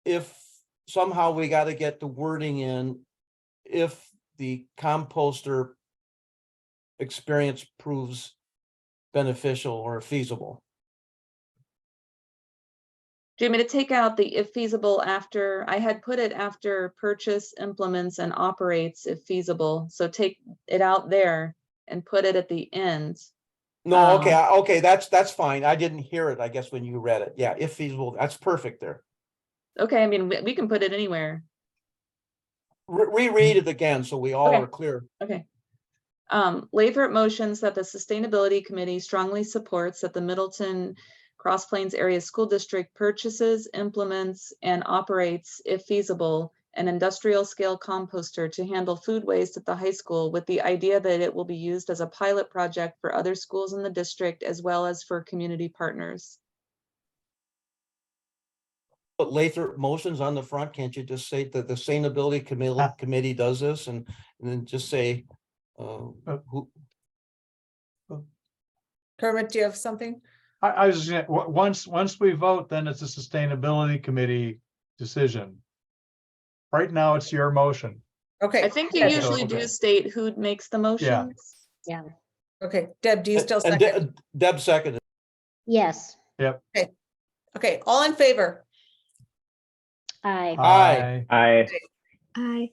if somehow we got to get the wording in, if the composter experience proves beneficial or feasible. Do you want me to take out the if feasible after? I had put it after purchase, implements, and operates if feasible. So take it out there and put it at the end. No, okay, okay, that's fine. I didn't hear it, I guess, when you read it. Yeah, if feasible, that's perfect there. Okay, I mean, we can put it anywhere. Reread it again so we all Okay. are clear. Okay. Lathrop motions that the Sustainability Committee strongly supports that the Middleton Cross Plains Area School District purchases, implements, and operates, if feasible, an industrial scale composter to handle food waste at the high school, with the idea that it will be used as a pilot project for other schools in the district as well as for community partners. But Lathrop motions on the front, can't you just say that the Sustainability Committee does this and then just say who? Kermit, do you have something? I was just gonna, once we vote, then it's a sustainability committee decision. Right now, it's your motion. Okay. I think you Deb, usually do okay. state who makes the motions. Yeah, Okay, Deb, do you still And second? Deb seconded. yes, Okay, all in favor? I, Aye. I, I,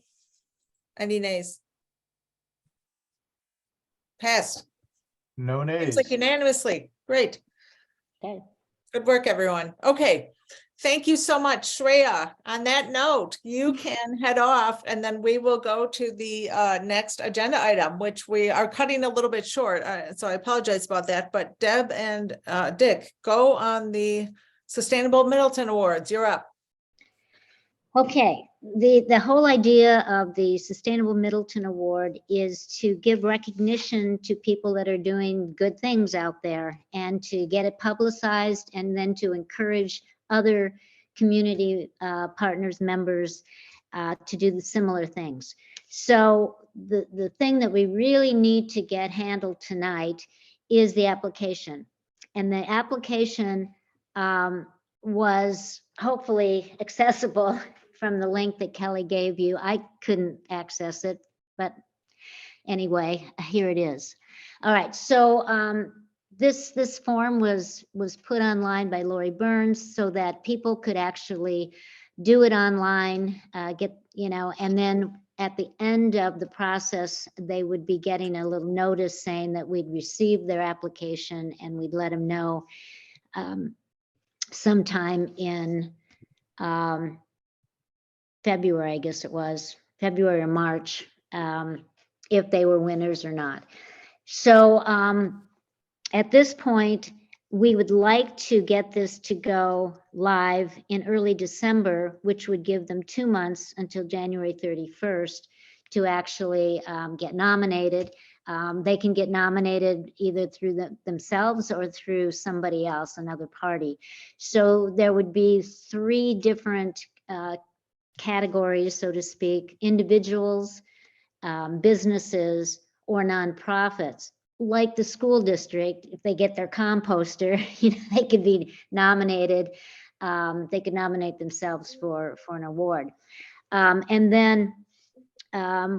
Any nays? Passed. No Seems nays. like unanimously. Great. okay. Good work, everyone. Okay. Thank you so much, Shreya. On that note, you can head off and then we will go to the next agenda item, which we are cutting a little bit short. So I apologize about that, but Deb and Dick, go on the Sustainable Middleton Awards. You're up. Okay, the whole idea of the Sustainable Middleton Award is to give recognition to people that are doing good things out there and to get it publicized and then to encourage other community partners, members to do the similar things. So the thing that we really need to get handled tonight is the application. And the application was hopefully accessible from the link that Kelly gave you. I couldn't access it, but anyway, here it is. All right, so this form was put online by Lori Burns so that people could actually do it online, and then at the end of the process, they would be getting a little notice saying that we'd received their application and we'd let them know sometime in February, I guess it was, February or March, if they were winners or not. So at this point, we would like to get this to go live in early December, which would give them 2 months until January 31st to actually get nominated. They can get nominated either through themselves or through somebody else, another party. So there would be 3 different categories, so to speak: individuals, businesses, or nonprofits. Like the school district, if they get their composter, they could be nominated. They could nominate themselves for an award. And then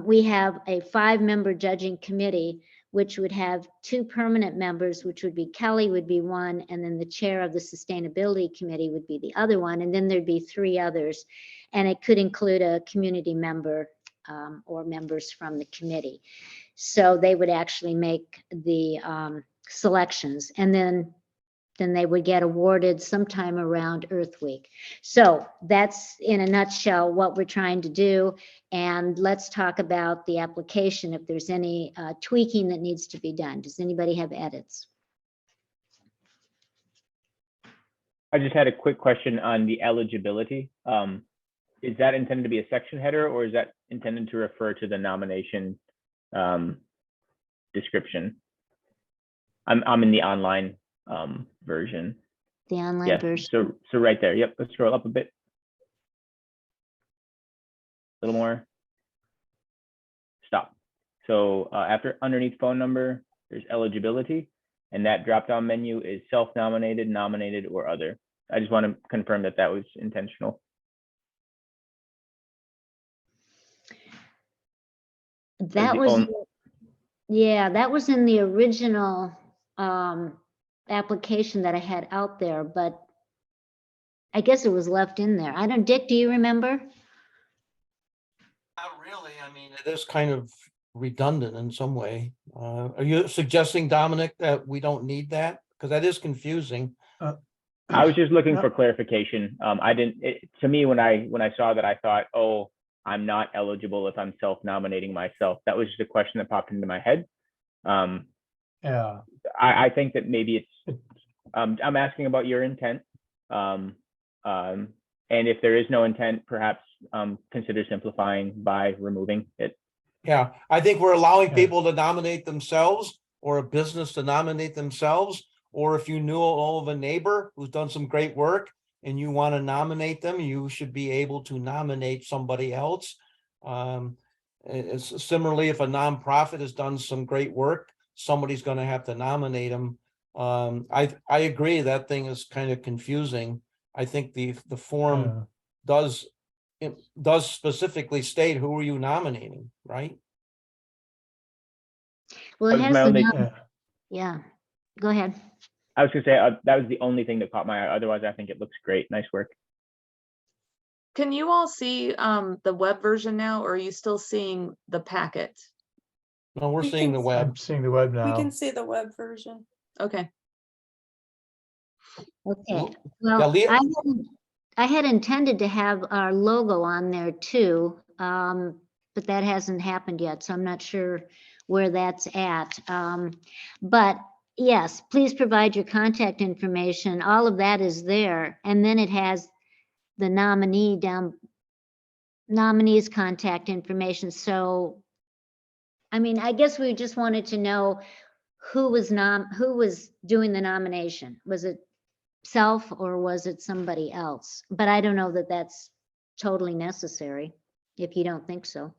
we have a 5-member judging committee, which would have 2 permanent members, which would be Kelly would be one, and then the chair of the sustainability committee would be the other one, and then there'd be 3 others, and it could include a community member or members from the committee. So they would actually make the selections, and then they would get awarded sometime around Earth Week. So that's in a nutshell what we're trying to do. And let's talk about the application, if there's any tweaking that needs to be done. Does anybody have edits? I just had a quick question on the eligibility. is that intended to be a section header, or is that intended to refer to the nomination description? I'm in the online version. The online Yes, version. so right there. Yep, let's scroll up a bit. A little more. Stop. So after underneath phone number, there's eligibility, and that drop-down menu is self-nominated, nominated, or other. I just want to confirm that that was intentional. That the was, only- yeah, that was in the original application that I had out there, but I guess it was left in there. I don't, Dick, do you remember? Not really. I mean, it is kind of redundant in some way. Are you suggesting, Dominic, that we don't need that? Because that is confusing. I was just looking No. for clarification. I didn't. To me, when I saw that, I thought, oh, I'm not eligible if I'm self-nominating myself. That was just a question that popped into my head. Yeah, I think that maybe it's. I'm asking about your intent, and if there is no intent, perhaps consider simplifying by removing it. Yeah, I think we're allowing Yeah. people to nominate themselves, or a business to nominate themselves. Or if you knew all of a neighbor who's done some great work and you want to nominate them, you should be able to nominate somebody else. It's similarly, if a nonprofit has done some great work, somebody's going to have to nominate them. I agree that thing is kind of confusing. I think the form does specifically state who are you nominating, right? Well, That it was has my the, only. yeah, go ahead. I was gonna say that was the only thing that caught my eye. Otherwise, I think it looks great. Nice work. Can you all see the web version now, or are you still seeing the packet? No, we're We seeing can- the web. I'm seeing the web We now. can see the web version. Okay. Okay, Yeah, well, Leah- I had intended to have our logo on there too, but that hasn't happened yet, so I'm not sure where that's at. But yes, please provide your contact information. All of that is there, and then it has the nominee's contact information. So, I mean, I guess we just wanted to know who was doing the nomination. Was it self or was it somebody else? But I don't know that that's totally necessary, if you don't think so.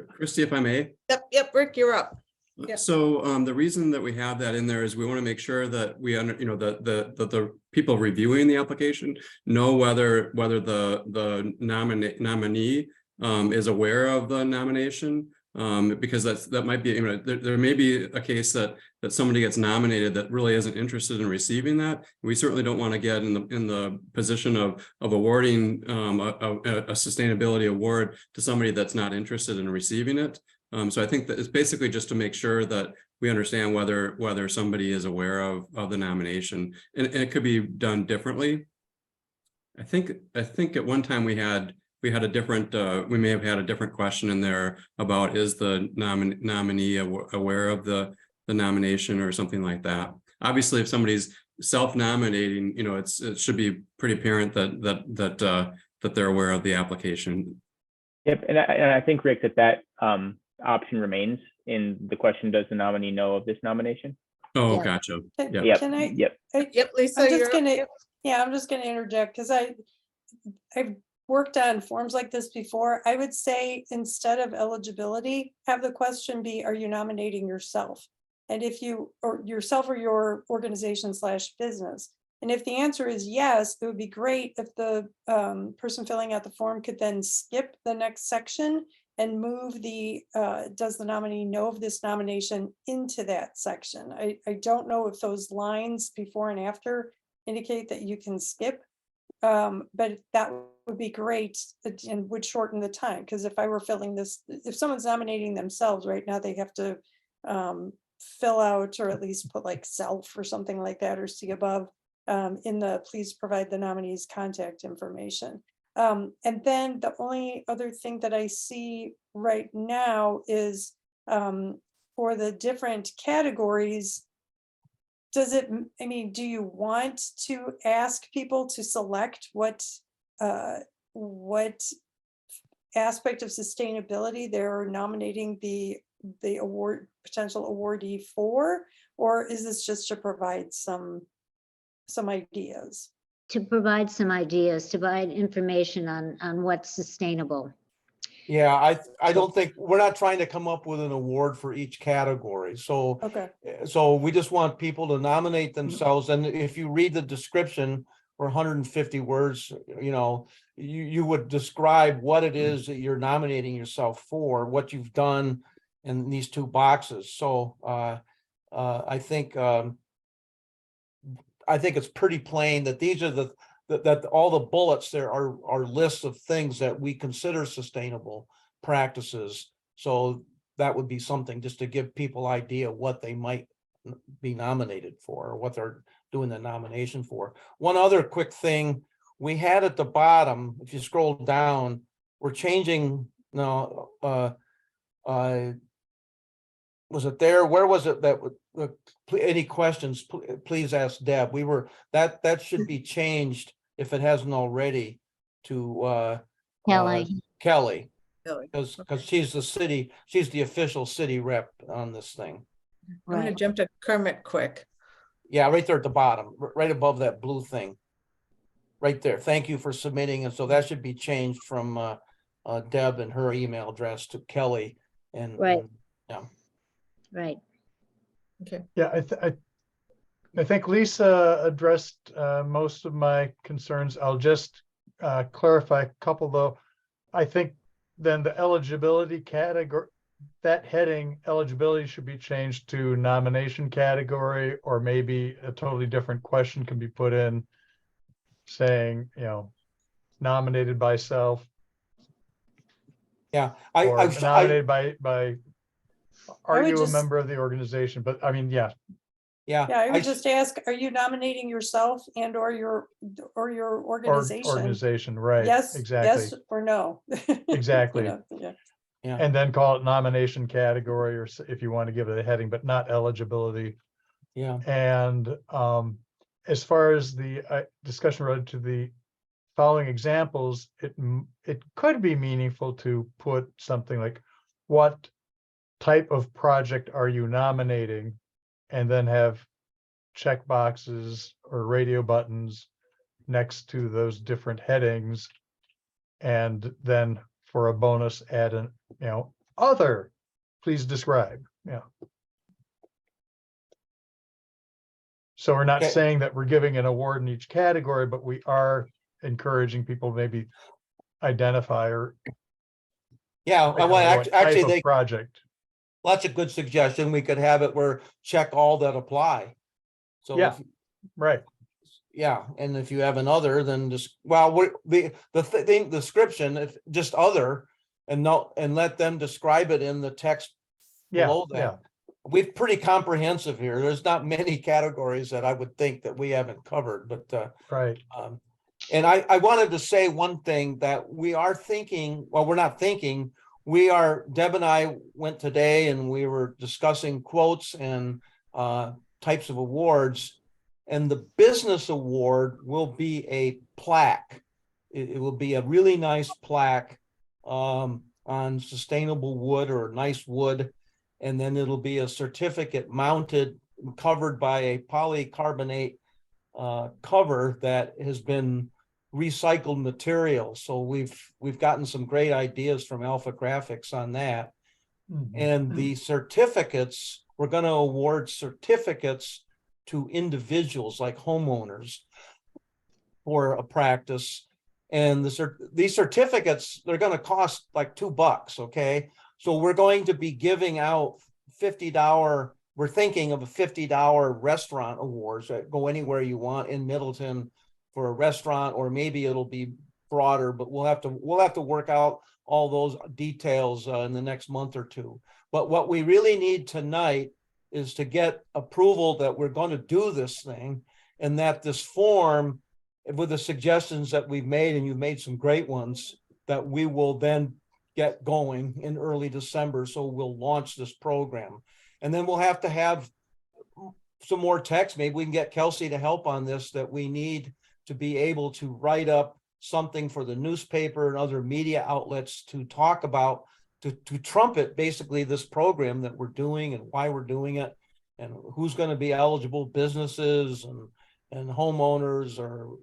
Christy, if I may. Yep, Rick, you're up. Yeah. So the reason that we have that in there is we want to make sure that we the people reviewing the application know whether the nominee is aware of the nomination, because that might be, there may be a case that somebody gets nominated that really isn't interested in receiving that. We certainly don't want to get in the position of awarding a sustainability award to somebody that's not interested in receiving it. So I think that it's basically just to make sure that we understand whether somebody is aware of the nomination, and it could be done differently. I think at one time we had a different, we may have had a different question in there about, is the nominee aware of the nomination or something like that. Obviously, if somebody's self-nominating, it should be pretty apparent that they're aware of the application. Yep, and I think, Rick, that option remains in the question: does the nominee know of this nomination? Oh, Yeah. gotcha. Can- Yeah. Yep. Can I? Yep. Yep, Lisa, I'm you're just up. gonna, Yep. yeah, I'm just gonna interject because I've worked on forms like this before. I would say instead of eligibility, have the question be, are you nominating yourself? And if you, or yourself or your organization / business. And if the answer is yes, it would be great if the person filling out the form could then skip the next section and move the, does the nominee know of this nomination into that section. I don't know if those lines before and after indicate that you can skip. But that would be great and would shorten the time, because if I were filling this, if someone's nominating themselves right now, they have to fill out, or at least put like self or something like that, or see above in the please provide the nominee's contact information. And then the only other thing that I see right now is for the different categories, does it, I mean, do you want to ask people to select what aspect of sustainability they're nominating the potential awardee for, or is this just to provide some ideas? To provide some ideas, to provide information on what's sustainable. Yeah, I don't think, we're not trying to come up with an award for each category. So, Okay, so we just want people to nominate themselves. And if you read the description for 150 words, you would describe what it is that you're nominating yourself for, what you've done in these two boxes. So I think it's pretty plain that these are that all the bullets there are lists of things that we consider sustainable practices. So that would be something just to give people idea what they might be nominated for, or what they're doing the nomination for. One other quick thing we had at the bottom, if you scroll down, we're changing now. Was it there? Where was it that any questions? Please ask Deb. We were that should be changed if it hasn't already to Kelly. Kelly, Kelly. because she's the official city rep on this thing. I'm gonna jump to Kermit quick. Yeah, right there at the bottom, right above that blue thing. Right there. Thank you for submitting. And so that should be changed from Deb and her email address to Kelly. And Right. Yeah. Right. Okay. Yeah, I think Lisa addressed most of my concerns. I'll just clarify a couple though. I think then the eligibility category, that heading eligibility should be changed to nomination category, or maybe a totally different question can be put in saying, nominated by self. Yeah, Or nominated by I are would you a just- member of the organization? But I mean, yeah. Yeah. I would just ask, are you nominating yourself and or your organization? Organization, right? Yes, Exactly. yes or no? Exactly. Yeah. Yeah. And then call it nomination category, or if you want to give it a heading, but not eligibility. Yeah. And as far as the discussion related to the following examples, it could be meaningful to put something like, what type of project are you nominating? And then have check boxes or radio buttons next to those different headings. And then for a bonus, add an, other, please describe. Yeah. So we're not Okay. saying that we're giving an award in each category, but we are encouraging people maybe identify or Yeah. Well, what actually, type of project. that's a good suggestion. We could have it where check all that apply. So Yeah. Right. Yeah, and if you have another, then just, well, the description, if just other, and let them describe it in the text Yeah. below that. Yeah. We're pretty comprehensive here. There's not many categories that I would think that we haven't covered, but Right. and I wanted to say one thing that we are thinking, well, we're not thinking, Deb and I went today and we were discussing quotes and types of awards. And the business award will be a plaque. It will be a really nice plaque on sustainable wood or nice wood. And then it'll be a certificate mounted, covered by a polycarbonate cover that has been recycled material. So we've gotten some great ideas from Alpha Graphics on that. Mm-hmm. And the certificates, we're going to award certificates to individuals like homeowners for a practice. And these certificates, they're going to cost like $2. Okay. So we're going to be giving out $50. We're thinking of a $50 restaurant awards that go anywhere you want in Middleton for a restaurant, or maybe it'll be broader, but we'll have to work out all those details in the next month or two. But what we really need tonight is to get approval that we're going to do this thing, and that this form, with the suggestions that we've made, and you've made some great ones, that we will then get going in early December. So we'll launch this program, and then we'll have to have some more text. Maybe we can get Kelsey to help on this, that we need to be able to write up something for the newspaper and other media outlets to talk about, to trumpet basically this program that we're doing and why we're doing it and who's going to be eligible, businesses and homeowners or,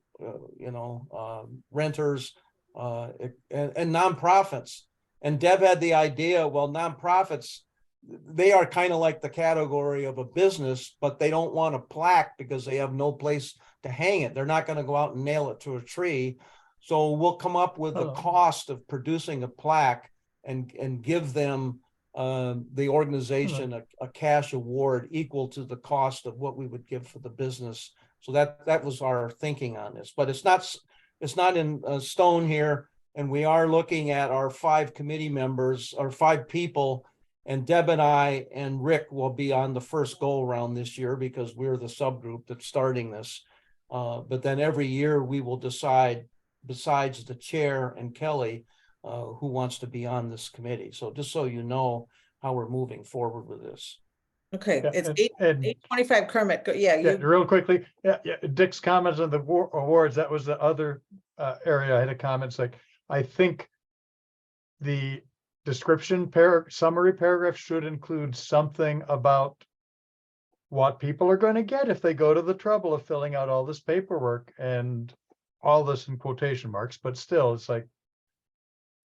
renters and nonprofits. And Deb had the idea, well, nonprofits, they are kind of like the category of a business, but they don't want a plaque because they have no place to hang it. They're not going to go out and nail it to a tree. So we'll come up with the cost of producing a plaque and give them the organization a cash award equal to the cost of what we would give for the business. So that was our thinking on this, but it's not in stone here. And we are looking at our 5 committee members, or 5 people, and Deb and I and Rick will be on the first go around this year because we're the subgroup that's starting this. But then every year we will decide, besides the chair and Kelly, who wants to be on this committee. So just so you know how we're moving forward with this. Okay, Yeah, it's and 8:25 Kermit. Yeah, real quickly. Yeah. Dick's comments on the awards, that was the other area I had a comments like, I think the description summary paragraph should include something about what people are going to get if they go to the trouble of filling out all this paperwork and all this in quotation marks, but still it's like,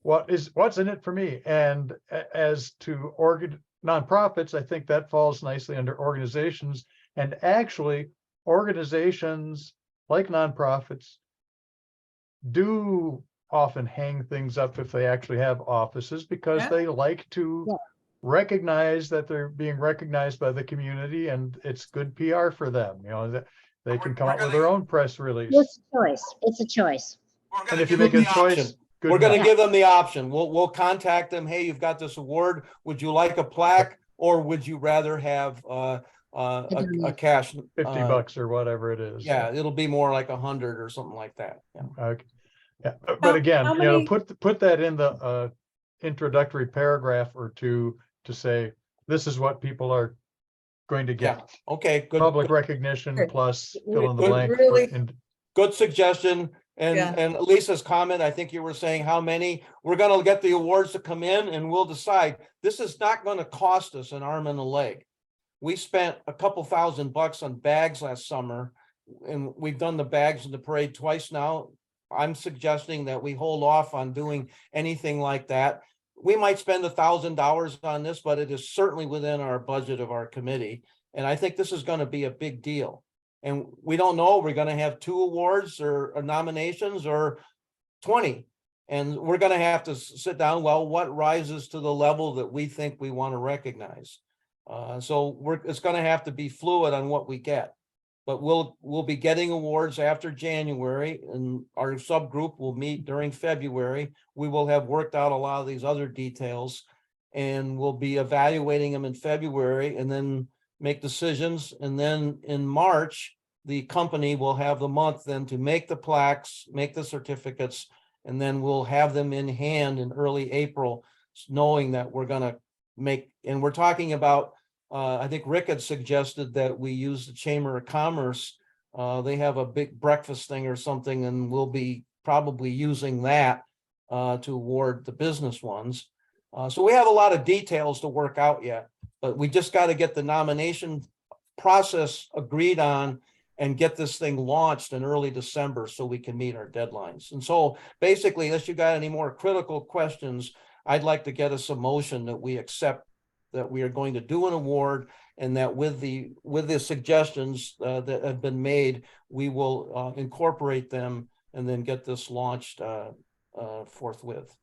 what's in it for me? And as to nonprofits, I think that falls nicely under organizations, and actually organizations like nonprofits do often hang things up if they actually have offices because they like to recognize that they're being recognized by the community, and it's good PR for them, that they can come up with their own press release. It's a choice. It's a choice. And if you make a choice, we're going to give them the option. We'll contact them. Hey, you've got this award. Would you like a plaque, or would you rather have a cash $50 or whatever it is? Yeah, it'll be more like 100 or something like that. Yeah. Okay. Yeah, but again, how many- put that in the introductory paragraph or two to say this is what people are going to get. Yeah. Okay. Good. Public recognition plus fill in the Good, blank. really- Good suggestion. And Yeah. and Lisa's comment, I think you were saying how many. We're going to get the awards to come in and we'll decide. This is not going to cost us an arm and a leg. We spent a couple $1,000 on bags last summer, and we've done the bags in the parade twice now. I'm suggesting that we hold off on doing anything like that. We might spend $1,000 on this, but it is certainly within our budget of our committee. And I think this is going to be a big deal. And we don't know, we're going to have 2 awards or nominations or 20. And we're going to have to sit down, well, what rises to the level that we think we want to recognize? So it's going to have to be fluid on what we get. But we'll be getting awards after January, and our subgroup will meet during February. We will have worked out a lot of these other details, and we'll be evaluating them in February and then make decisions. And then in March, the company will have the month then to make the plaques, make the certificates, and then we'll have them in hand in early April, knowing that we're going to make, and we're talking about, I think Rick had suggested that we use the Chamber of Commerce. They have a big breakfast thing or something, and we'll be probably using that to award the business ones. So we have a lot of details to work out yet, but we just got to get the nomination process agreed on and get this thing launched in early December so we can meet our deadlines. And so basically, unless you got any more critical questions, I'd like to get us a motion that we accept that we are going to do an award, and that with the suggestions that have been made, we will incorporate them and then get this launched forthwith.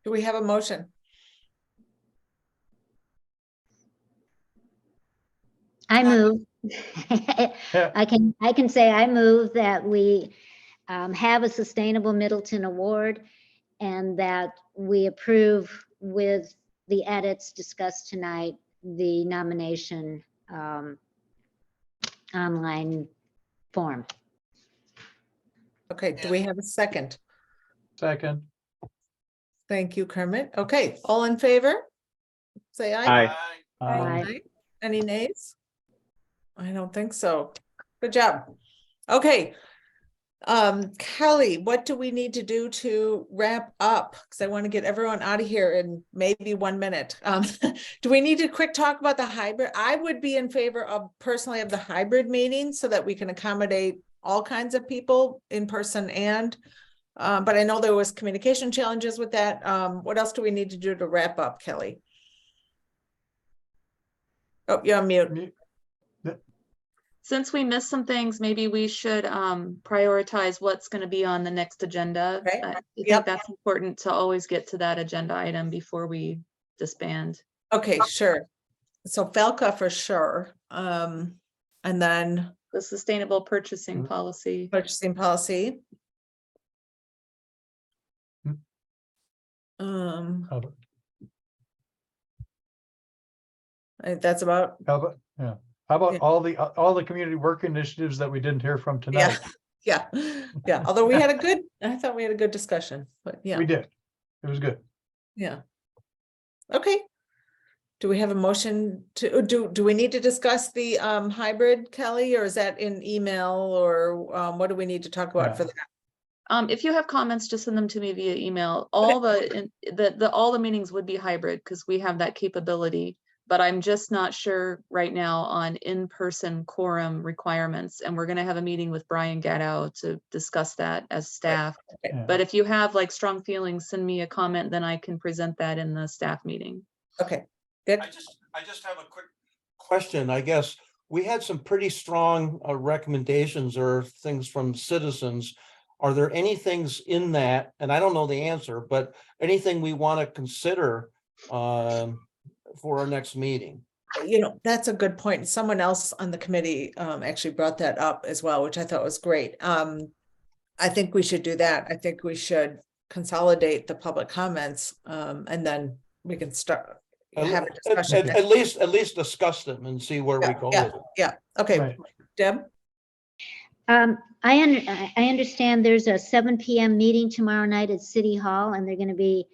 Do we have a motion? I move. I can say I move that we have a Sustainable Middleton Award, and that we approve with the edits discussed tonight, the nomination online form. Okay, do we have a second? Second. Thank you, Kermit. Okay, all in favor? Say aye. Aye. Aye. Any nays? I don't think so. Good job. Okay. Kelly, what do we need to do to wrap up? Because I want to get everyone out of here in maybe 1 minute. Do we need to quick talk about the hybrid? I would be in favor of personally of the hybrid meeting so that we can accommodate all kinds of people in person and but I know there was communication challenges with that. What else do we need to do to wrap up, Kelly? Oh, you're on mute. Since we missed some things, maybe we should prioritize what's going to be on the next agenda. Okay. I think that's important to always get to that agenda item before we disband. Okay, sure. So Falca for sure. And then The sustainable purchasing policy. purchasing policy. How about- I think that's about, How about, yeah, how about Yeah. all the community work initiatives that we didn't hear from tonight? yeah, yeah. Although we had a good, I thought we had a good discussion, but yeah, We did. It was good. yeah. Okay. Do we have a motion to, do we need to discuss the hybrid, Kelly, or is that in email or what do we need to talk about for Yeah. that? If you have comments, just send them to me via email. All all the meetings would be hybrid because we have that capability, but I'm just not sure right now on in-person quorum requirements. And we're going to have a meeting with Brian Gatto to discuss that as staff. Okay. Yeah. But if you have like strong feelings, send me a comment, then I can present that in the staff meeting. Okay, good. I just have a quick question. I guess we had some pretty strong recommendations or things from citizens. Are there any things in that, and I don't know the answer, but anything we want to consider for our next meeting? You know, that's a good point. Someone else on the committee actually brought that up as well, which I thought was great. I think we should do that. I think we should consolidate the public comments and then we can start have a discussion. At least discuss them and see where we go with it. Yeah, okay. Right. Deb? I understand there's a 7 PM meeting tomorrow night at City Hall, and they're going to be,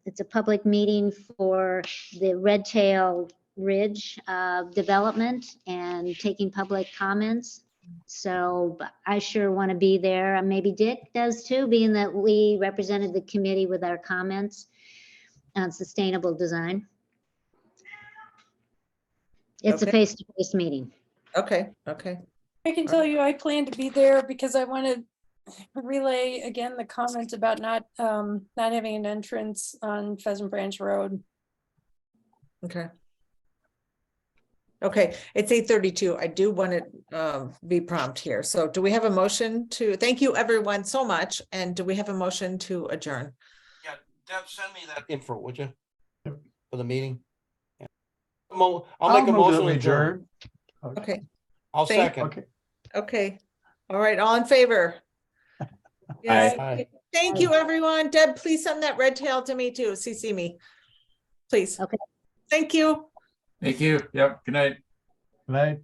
it's a public meeting for the Red Tail Ridge development and taking public comments. So I sure want to be there. Maybe Dick does too, being that we represented the committee with our comments on sustainable design. It's a Okay. face-to-face meeting. Okay, okay. I can tell you, I plan to be there because I want to relay again the comment about not having an entrance on Pheasant Branch Road. Okay. Okay, it's 8:32. I do want to be prompt here. So do we have a motion to, thank you everyone so much. And do we have a motion to adjourn? Yeah, Deb, send me that info, would you? Yep. For the meeting. Yeah. I'll make a move that motion we to adjourn. Okay, I'll Thank- second. Okay. okay. All right, all in favor? Yes. Aye. Thank you, everyone. Deb, please send that red tail to me too. CC me. Please. Okay. Thank you. Thank you. Yep. Good night. Good night.